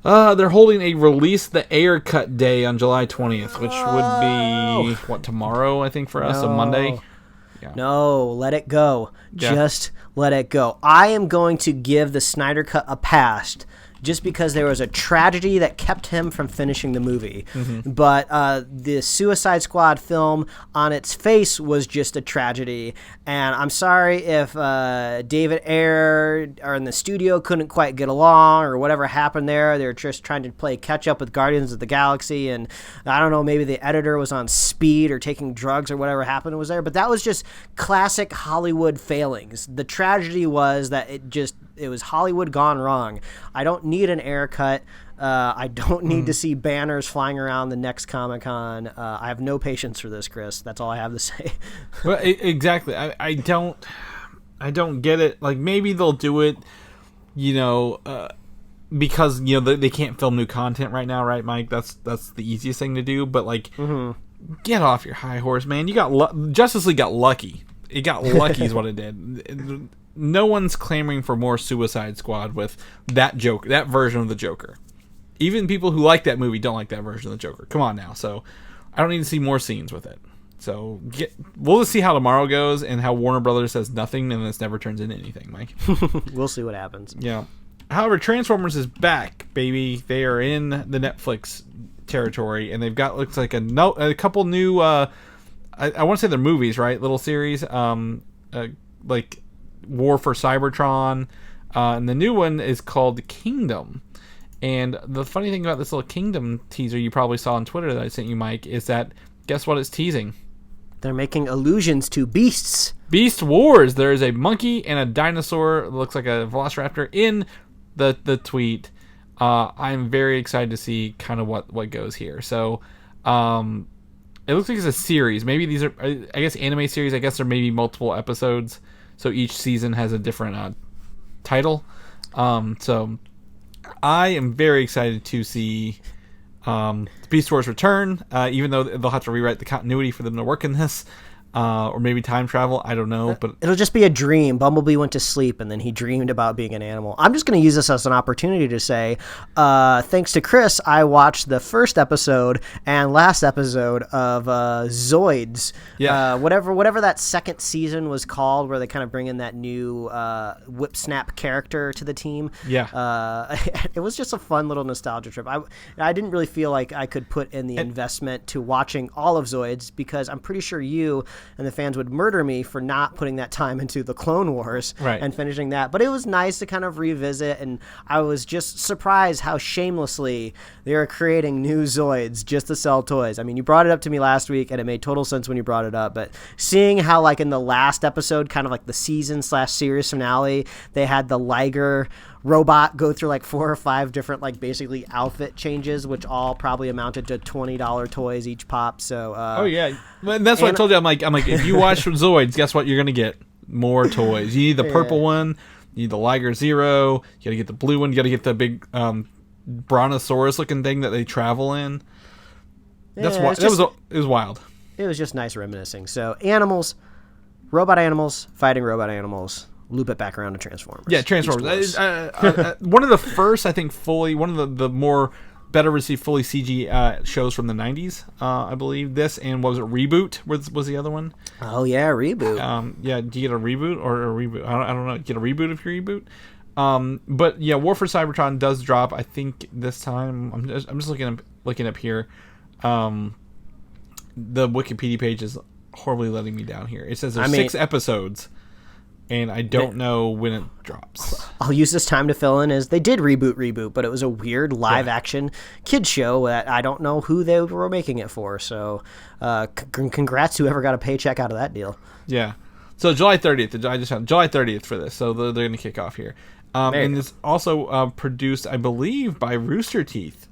S1: They're holding a Release the Air Cut Day on July 20th, which would be, tomorrow, I think, for us, on Monday? Yeah.
S2: No, let it go.
S1: Yeah.
S2: Just let it go. I am going to give the Snyder Cut a pass just because there was a tragedy that kept him from finishing the movie. But the Suicide Squad film on its face was just a tragedy. And I'm sorry if David Ayer or in the studio couldn't quite get along or whatever happened there. They were just trying to play catch up with Guardians of the Galaxy. And I don't know, maybe the editor was on speed or taking drugs or whatever happened was there. But that was just classic Hollywood failings. The tragedy was that it was Hollywood gone wrong. I don't need an Ayer cut. I don't need to see banners flying around the next Comic-Con. I have no patience for this, Chris. That's all I have to say.
S1: Well, exactly. I don't get it. Like, maybe they'll do it, because they can't film new content right now, right, Mike? That's the easiest thing to do. But like, get off your high horse, man. You got Justice League got lucky. It got lucky, is what it did. No one's clamoring for more Suicide Squad with that version of the Joker. Even people who like that movie don't like that version of the Joker. Come on now. So I don't need to see more scenes with it. So we'll just see how tomorrow goes and how Warner Brothers says nothing and this never turns into anything, Mike.
S2: We'll see what happens.
S1: Yeah. However, Transformers is back, baby. They are in the Netflix territory, and they've got, looks like a couple new, I want to say they're movies, right? Little series, like War for Cybertron, and the new one is called Kingdom. And the funny thing about this little Kingdom teaser you probably saw on Twitter that I sent you, Mike, is that guess what it's teasing?
S2: They're making allusions to beasts.
S1: Beast Wars. There is a monkey and a dinosaur. It looks like a velociraptor in the tweet. I'm very excited to see kind of what goes here. So it looks like it's a series. Maybe these are, I guess, anime series. I guess there may be multiple episodes. So each season has a different title. So I am very excited to see Beast Wars return, even though they'll have to rewrite the continuity for them to work in this. Or maybe time travel. I don't know, but
S2: it'll just be a dream. Bumblebee went to sleep and then he dreamed about being an animal. I'm just going to use this as an opportunity to say, thanks to Chris, I watched the first episode and last episode of Zoids.
S1: Yeah.
S2: Whatever that second season was called, where they kind of bring in that new Whip Snap character to the team.
S1: Yeah.
S2: It was just a fun little nostalgia trip. I didn't really feel like I could put in the investment to watching all of Zoids because I'm pretty sure you and the fans would murder me for not putting that time into the Clone Wars and finishing that. But it was nice to kind of revisit, and I was just surprised how shamelessly they are creating new Zoids just to sell toys. I mean, you brought it up to me last week, and it made total sense when you brought it up. But seeing how, like, in the last episode, kind of like the season/series finale, they had the Liger robot go through like 4 or 5 different, like, basically outfit changes, which all probably amounted to $20 toys each pop. So
S1: and that's what I told you. I'm like if you watch Zoids, guess what you're gonna get? More toys. You need the purple one, you need the Liger Zero, you gotta get the blue one, you gotta get the big brontosaurus looking thing that they travel in. That's why it was wild. It
S2: was just nice reminiscing. So robot animals fighting robot animals. Loop it back around to Transformers.
S1: Yeah, Transformers. One of the first, I think, one of the more better received fully CG shows from the 90s, I believe. This, and what was it, Reboot was the other one?
S2: Oh, yeah, Reboot.
S1: Yeah, do you get a reboot or a reboot? I don't know. You get a reboot if you reboot? But yeah, War for Cybertron does drop, I think, this time. I'm just looking up here. The Wikipedia page is horribly letting me down here. It says there's 6 episodes. And I don't know when it drops.
S2: I'll use this time to fill in as they did reboot, but it was a weird live-action kids show that I don't know who they were making it for. So congrats whoever got a paycheck out of that deal.
S1: Yeah. So July 30th. I just found July 30th for this. So they're going to kick off here. And it's also produced, I believe, by Rooster Teeth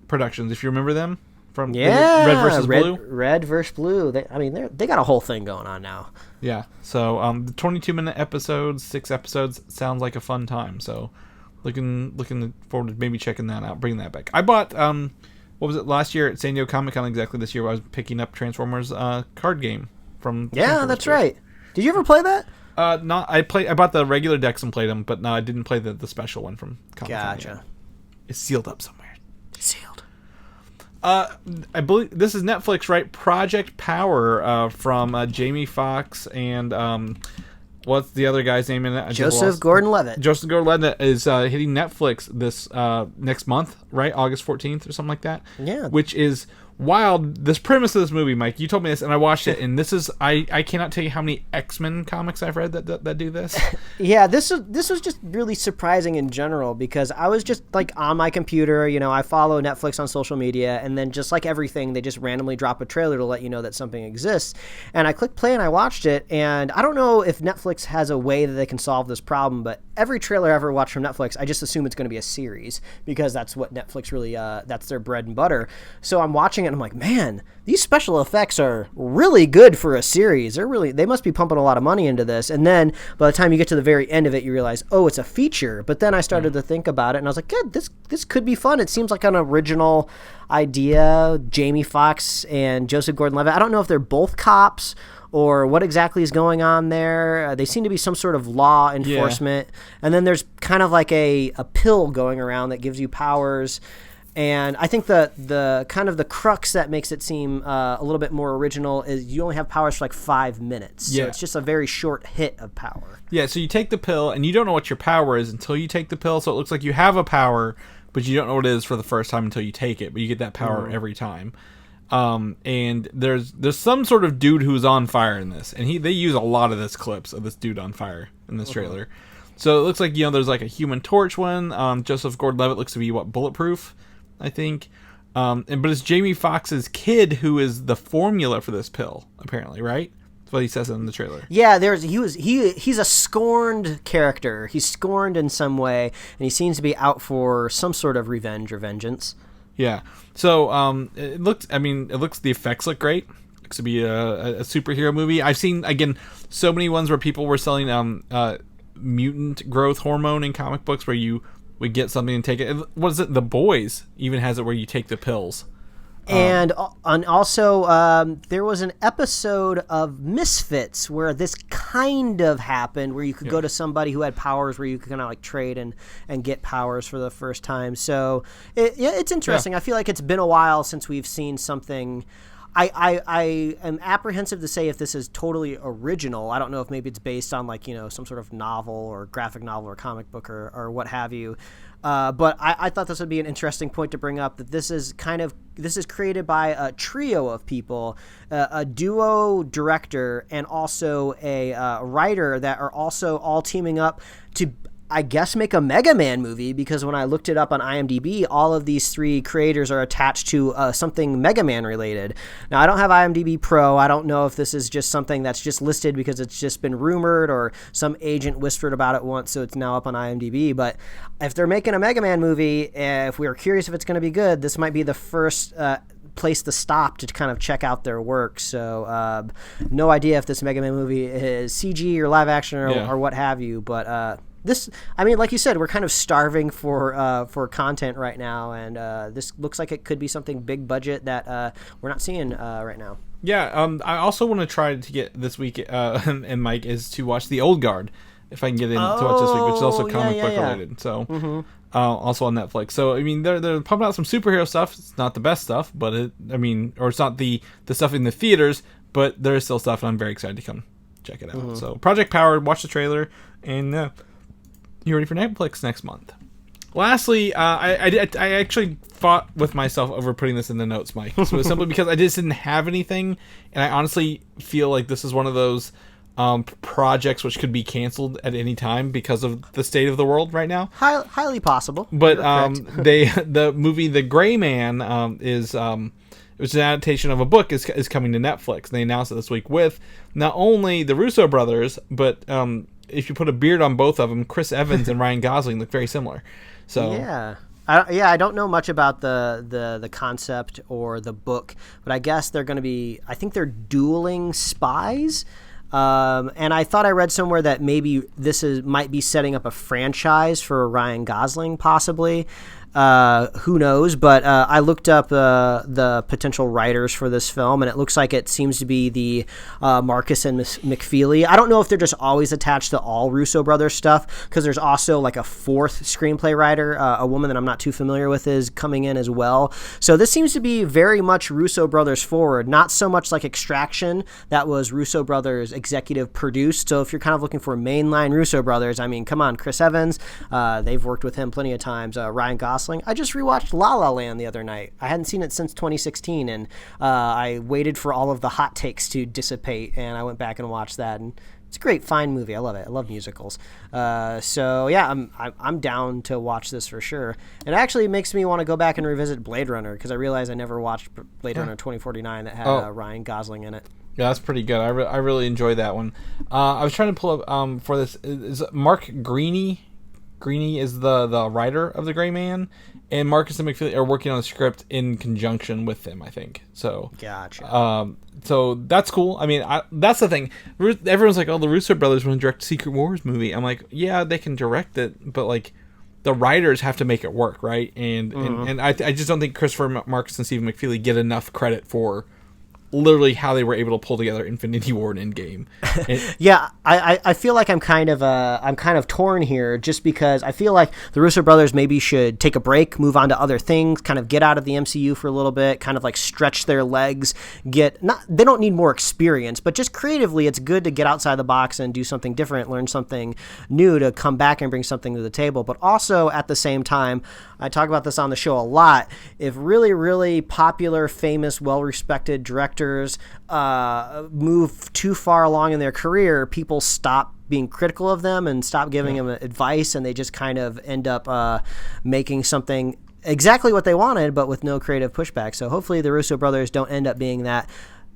S1: Productions, if you remember them. From Red versus Blue.
S2: Red versus Blue. They got a whole thing going on now.
S1: Yeah. So the 22-minute episodes, 6 episodes, sounds like a fun time. So looking forward to maybe checking that out, bringing that back. I bought what was it last year at San Diego Comic-Con? Exactly this year, I was picking up Transformers card game from.
S2: Yeah, that's right. Did you ever play that?
S1: I bought the regular decks and played them, but no, I didn't play the special one from Comic-Con.
S2: Gotcha.
S1: It's sealed up somewhere.
S2: Sealed.
S1: I believe this is Netflix, right? Project Power from Jamie Foxx and what's the other guy's name in it?
S2: Joseph Gordon-Levitt.
S1: Joseph Gordon-Levitt is hitting Netflix this next month, right? August 14th or something like that.
S2: Yeah.
S1: Which is wild. This premise of this movie, Mike, you told me this, and I watched it, and this is I cannot tell you how many X-Men comics I've read that do this.
S2: Yeah, this was just really surprising in general because I was just like on my computer, I follow Netflix on social media, and then just like everything, they just randomly drop a trailer to let you know that something exists. And I clicked play and I watched it, and I don't know if Netflix has a way that they can solve this problem, but every trailer I ever watched from Netflix, I just assume it's going to be a series because that's what Netflix really, that's their bread and butter. So I'm watching it and I'm like, man, these special effects are really good for a series. They must be pumping a lot of money into this. And then by the time you get to the very end of it, you realize, oh, it's a feature. But then I started to think about it and I was like, good, this could be fun. It seems like an original idea. Jamie Foxx and Joseph Gordon-Levitt. I don't know if they're both cops or what exactly is going on there. They seem to be some sort of law enforcement. Yeah. And then there's kind of like a pill going around that gives you powers. And I think the kind of the crux that makes it seem a little bit more original is you only have powers for like 5 minutes. So it's just a very short hit of power. Yeah, so you take the pill and you don't know what your power is until you take the pill. So it looks like you have a power, but you don't know what it is for the first time until you take it. But you get that power every time. And there's some sort of dude who's on fire in this. And they use a lot of this clips of this dude on fire in this trailer. So it looks like, there's like a Human Torch one. Joseph Gordon-Levitt looks to be, bulletproof, I think. But it's Jamie Foxx's kid who is the formula for this pill, apparently, right? That's what he says in the trailer. Yeah, he's a scorned character. He's scorned in some way, and he seems to be out for some sort of revenge or vengeance. Yeah. So it looks the effects look great. Looks to be a superhero movie. I've seen, again, so many ones where people were selling mutant growth hormone in comic books where you would get something and take it. What is it? The Boys even has it where you take the pills. And also, there was an episode of Misfits where this kind of happened, where you could go to somebody who had powers, where you could kind of like trade and get powers for the first time. So it's interesting. I feel like it's been a while since we've seen something. I am apprehensive to say if this is totally original. I don't know if maybe it's based on some sort of novel or graphic novel or comic book or what have you. But I thought this would be an interesting point to bring up, that this is created by a trio of people, a duo director and also a writer that are also all teaming up to, I guess, make a Mega Man movie, because when I looked it up on IMDb, all of these three creators are attached to something Mega Man related. Now, I don't have IMDb Pro. I don't know if this is just something that's just listed because it's just been rumored or some agent whispered about it once, so it's now up on IMDb. But if they're making a Mega Man movie, if we are curious if it's going to be good, this might be the first place to stop to kind of check out their work. So no idea if this Mega Man movie is CG or live action or what have you, but this, like you said, we're kind of starving for content right now, and this looks like it could be something big budget that we're not seeing right now. Yeah, I also want to try to get this week, and Mike, is to watch The Old Guard, if I can get in to watch this week, which is also comic book related. So also on Netflix. So they're pumping out some superhero stuff. It's not the best stuff, but it's not the stuff in the theaters, but there is still stuff, and I'm very excited to come check it out. So Project Power, watch the trailer, and you're ready for Netflix next month. Lastly, I actually fought with myself over putting this in the notes, Mike. So it's simply because I just didn't have anything, and I honestly feel like this is one of those projects which could be canceled at any time because of the state of the world right now. Highly possible. But the movie The Gray Man is it was an adaptation of a book is coming to Netflix. And they announced it this week with not only the Russo brothers, but if you put a beard on both of them, Chris Evans and Ryan Gosling look very similar. So I don't know much about the concept or the book, but I guess they're going to be, I think they're dueling spies. And I thought I read somewhere that maybe this might be setting up a franchise for Ryan Gosling, possibly. Who knows? But I looked up the potential writers for this film, and it looks like it seems to be the Marcus and McFeely. I don't know if they're just always attached to all Russo brothers stuff, because there's also like a fourth screenplay writer, a woman that I'm not too familiar with, is coming in as well. So this seems to be very much Russo brothers forward, not so much like Extraction that was Russo brothers executive produced. So if you're kind of looking for mainline Russo brothers, I mean, come on, Chris Evans, they've worked with him plenty of times. Ryan Gosling. I just rewatched La La Land the other night. I hadn't seen it since 2016, and I waited for all of the hot takes to dissipate, and I went back and watched that, and it's a great, fine movie. I love it. I love musicals. So yeah, I'm down to watch this for sure. It actually makes me want to go back and revisit Blade Runner, because I realized I never watched Blade Runner 2049 that had Ryan Gosling in it.
S1: Yeah, that's pretty good. I really enjoyed that one. I was trying to pull up for this. Is Mark Greaney? Greaney is the writer of The Gray Man, and Marcus and McFeely are working on the script in conjunction with him, I think. So
S2: gotcha.
S1: So that's cool. I mean, that's the thing. Everyone's like, "Oh, the Russo brothers want to direct a Secret Wars movie." I'm like, yeah, they can direct it, but like, the writers have to make it work, right? And I just don't think Christopher Marcus and Stephen McFeely get enough credit for literally how they were able to pull together Infinity War and Endgame.
S2: Yeah, I feel like I'm kind of torn here, just because I feel like the Russo brothers maybe should take a break, move on to other things, kind of get out of the MCU for a little bit, kind of like stretch their legs, they don't need more experience, but just creatively it's good to get outside the box and do something different, learn something new, to come back and bring something to the table. But also at the same time, I talk about this on the show a lot, if really, really popular, famous, well-respected directors move too far along in their career, people stop being critical of them and stop giving them advice, and they just kind of end up making something exactly what they wanted, but with no creative pushback. So hopefully the Russo brothers don't end up being that.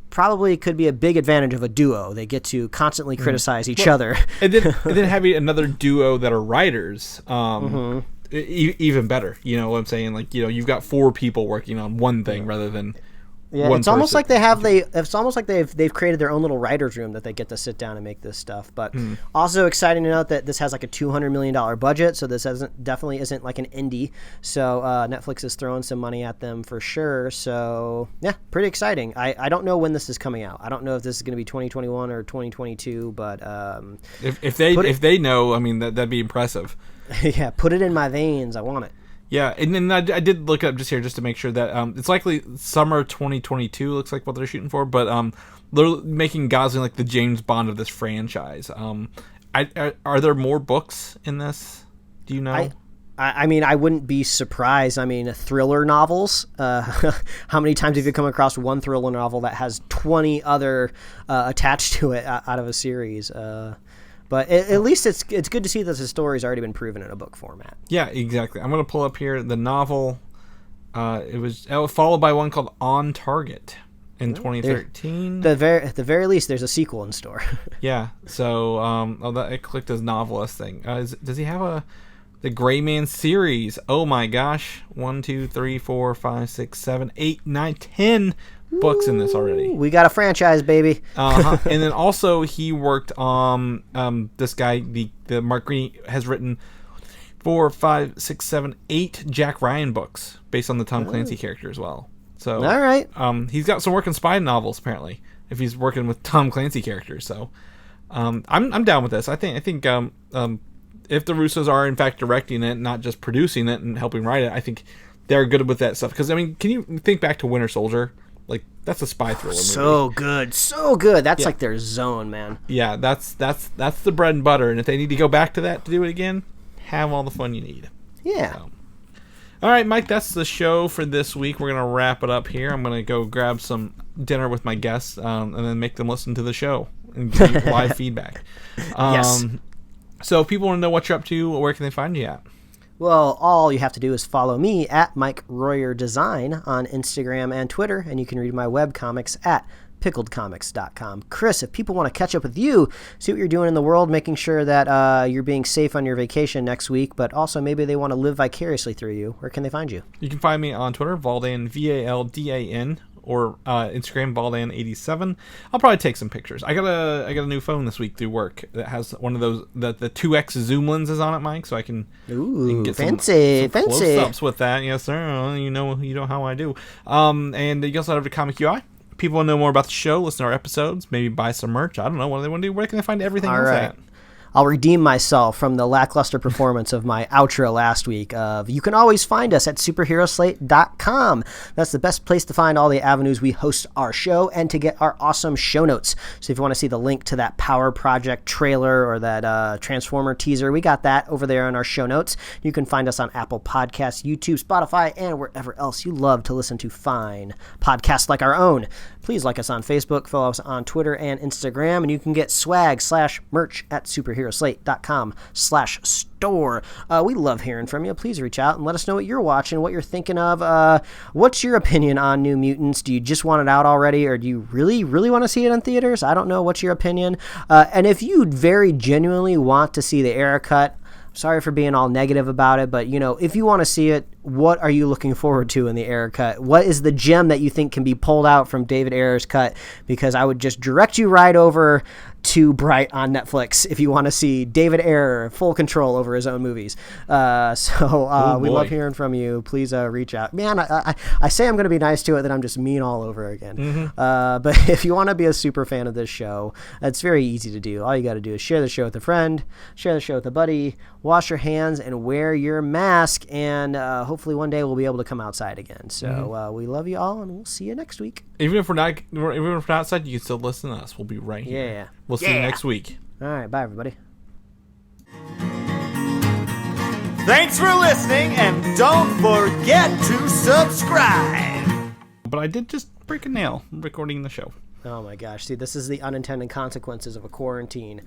S2: Probably could be a big advantage of a duo. They get to constantly criticize each other.
S1: and then having another duo that are writers, even better. You know what I'm saying? Like, you know, you've got 4 people working on one thing rather than
S2: it's almost like they've created their own little writer's room that they get to sit down and make this stuff. But also exciting to note that this has like a $200 million budget, so this definitely isn't like an indie. So Netflix is throwing some money at them for sure. So yeah, pretty exciting. I don't know when this is coming out. I don't know if this is going to be 2021 or 2022, but
S1: if they know, I mean, that'd be impressive.
S2: Yeah, put it in my veins. I want it.
S1: Yeah, and then I did look up just to make sure that it's likely summer 2022 looks like what they're shooting for, but they're making Gosling like the James Bond of this franchise. Are there more books in this? Do you know?
S2: I mean, I wouldn't be surprised. I mean, thriller novels. How many times have you come across one thriller novel that has 20 other attached to it out of a series? But at least it's good to see that the story's already been proven in a book format. Yeah,
S1: exactly. I'm going to pull up here the novel. It was followed by one called On Target in 2013.
S2: At the very least, there's a sequel in store.
S1: Yeah. So I clicked his novelist thing. Does he have the Gray Man series? Oh my gosh! 1, 2, 3, 4, 5, 6, 7, 8, 9, 10 books in this already.
S2: We got a franchise, baby.
S1: And then also he worked on this guy, the Mark Greaney has written 4, 5, 6, 7, 8 Jack Ryan books based on the Tom Clancy character as well. So
S2: all right,
S1: he's got some work in spy novels apparently, if he's working with Tom Clancy characters. So I'm down with this. I think if the Russos are in fact directing it, not just producing it and helping write it, I think they're good with that stuff. Because I mean, can you think back to Winter Soldier? Like, that's a spy thriller movie.
S2: So good. That's like their zone, man.
S1: Yeah, that's the bread and butter. And if they need to go back to that to do it again, have all the fun you need.
S2: Yeah.
S1: So. All right, Mike, that's the show for this week. We're going to wrap it up here. I'm going to go grab some dinner with my guests and then make them listen to the show and give you live feedback.
S2: Yes.
S1: So if people want to know what you're up to, where can they find you at?
S2: Well, all you have to do is follow me at Mike Royer Design on Instagram and Twitter, and you can read my webcomics at pickledcomics.com. Chris, if people want to catch up with you, see what you're doing in the world, making sure that you're being safe on your vacation next week, but also maybe they want to live vicariously through you, where can they find you?
S1: You can find me on Twitter, Valdan, Valdan, or Instagram Baldan87. I'll probably take some pictures. I got a new phone this week through work that has one of those the 2x zoom lenses on it, Mike, so I can get
S2: fancy
S1: some close-ups with that. Yes, sir. You know how I do. And you also head over to Comic UI. People want to know more about the show, listen to our episodes, maybe buy some merch. I don't know. What do they want to do? Where can they find everything else at?
S2: I'll redeem myself from the lackluster performance of my outro last week. You can always find us at superheroslate.com. That's the best place to find all the avenues we host our show and to get our awesome show notes. So if you want to see the link to that Power Project trailer or that Transformer teaser, we got that over there in our show notes. You can find us on Apple Podcasts, YouTube, Spotify, and wherever else you love to listen to fine podcasts like our own. Please like us on Facebook, follow us on Twitter and Instagram, and you can get swag/merch at superheroslate.com/store. We love hearing from you. Please reach out and let us know what you're watching, what you're thinking of. What's your opinion on New Mutants? Do you just want it out already, or do you really, really want to see it in theaters? I don't know. What's your opinion? And if you very genuinely want to see the Era cut, sorry for being all negative about it, but, if you want to see it, what are you looking forward to in the Ayer cut? What is the gem that you think can be pulled out from David Ayer's cut? Because I would just direct you right over to Bright on Netflix if you want to see David Ayer full control over his own movies. We love hearing from you. Please reach out. Man, I say I'm going to be nice to it, then I'm just mean all over again. Mm-hmm. But if you want to be a super fan of this show, it's very easy to do. All you got to do is share the show with a friend, share the show with a buddy, wash your hands, and wear your mask, and hopefully one day we'll be able to come outside again. So we love you all, and we'll see you next week.
S1: Even if we're not outside, you can still listen to us. We'll be right here.
S2: Yeah.
S1: We'll see you next week.
S2: All right. Bye, everybody.
S4: Thanks for listening, and don't forget to subscribe.
S1: But I did just break a nail recording the show.
S2: Oh my gosh. See, this is the unintended consequences of a quarantine.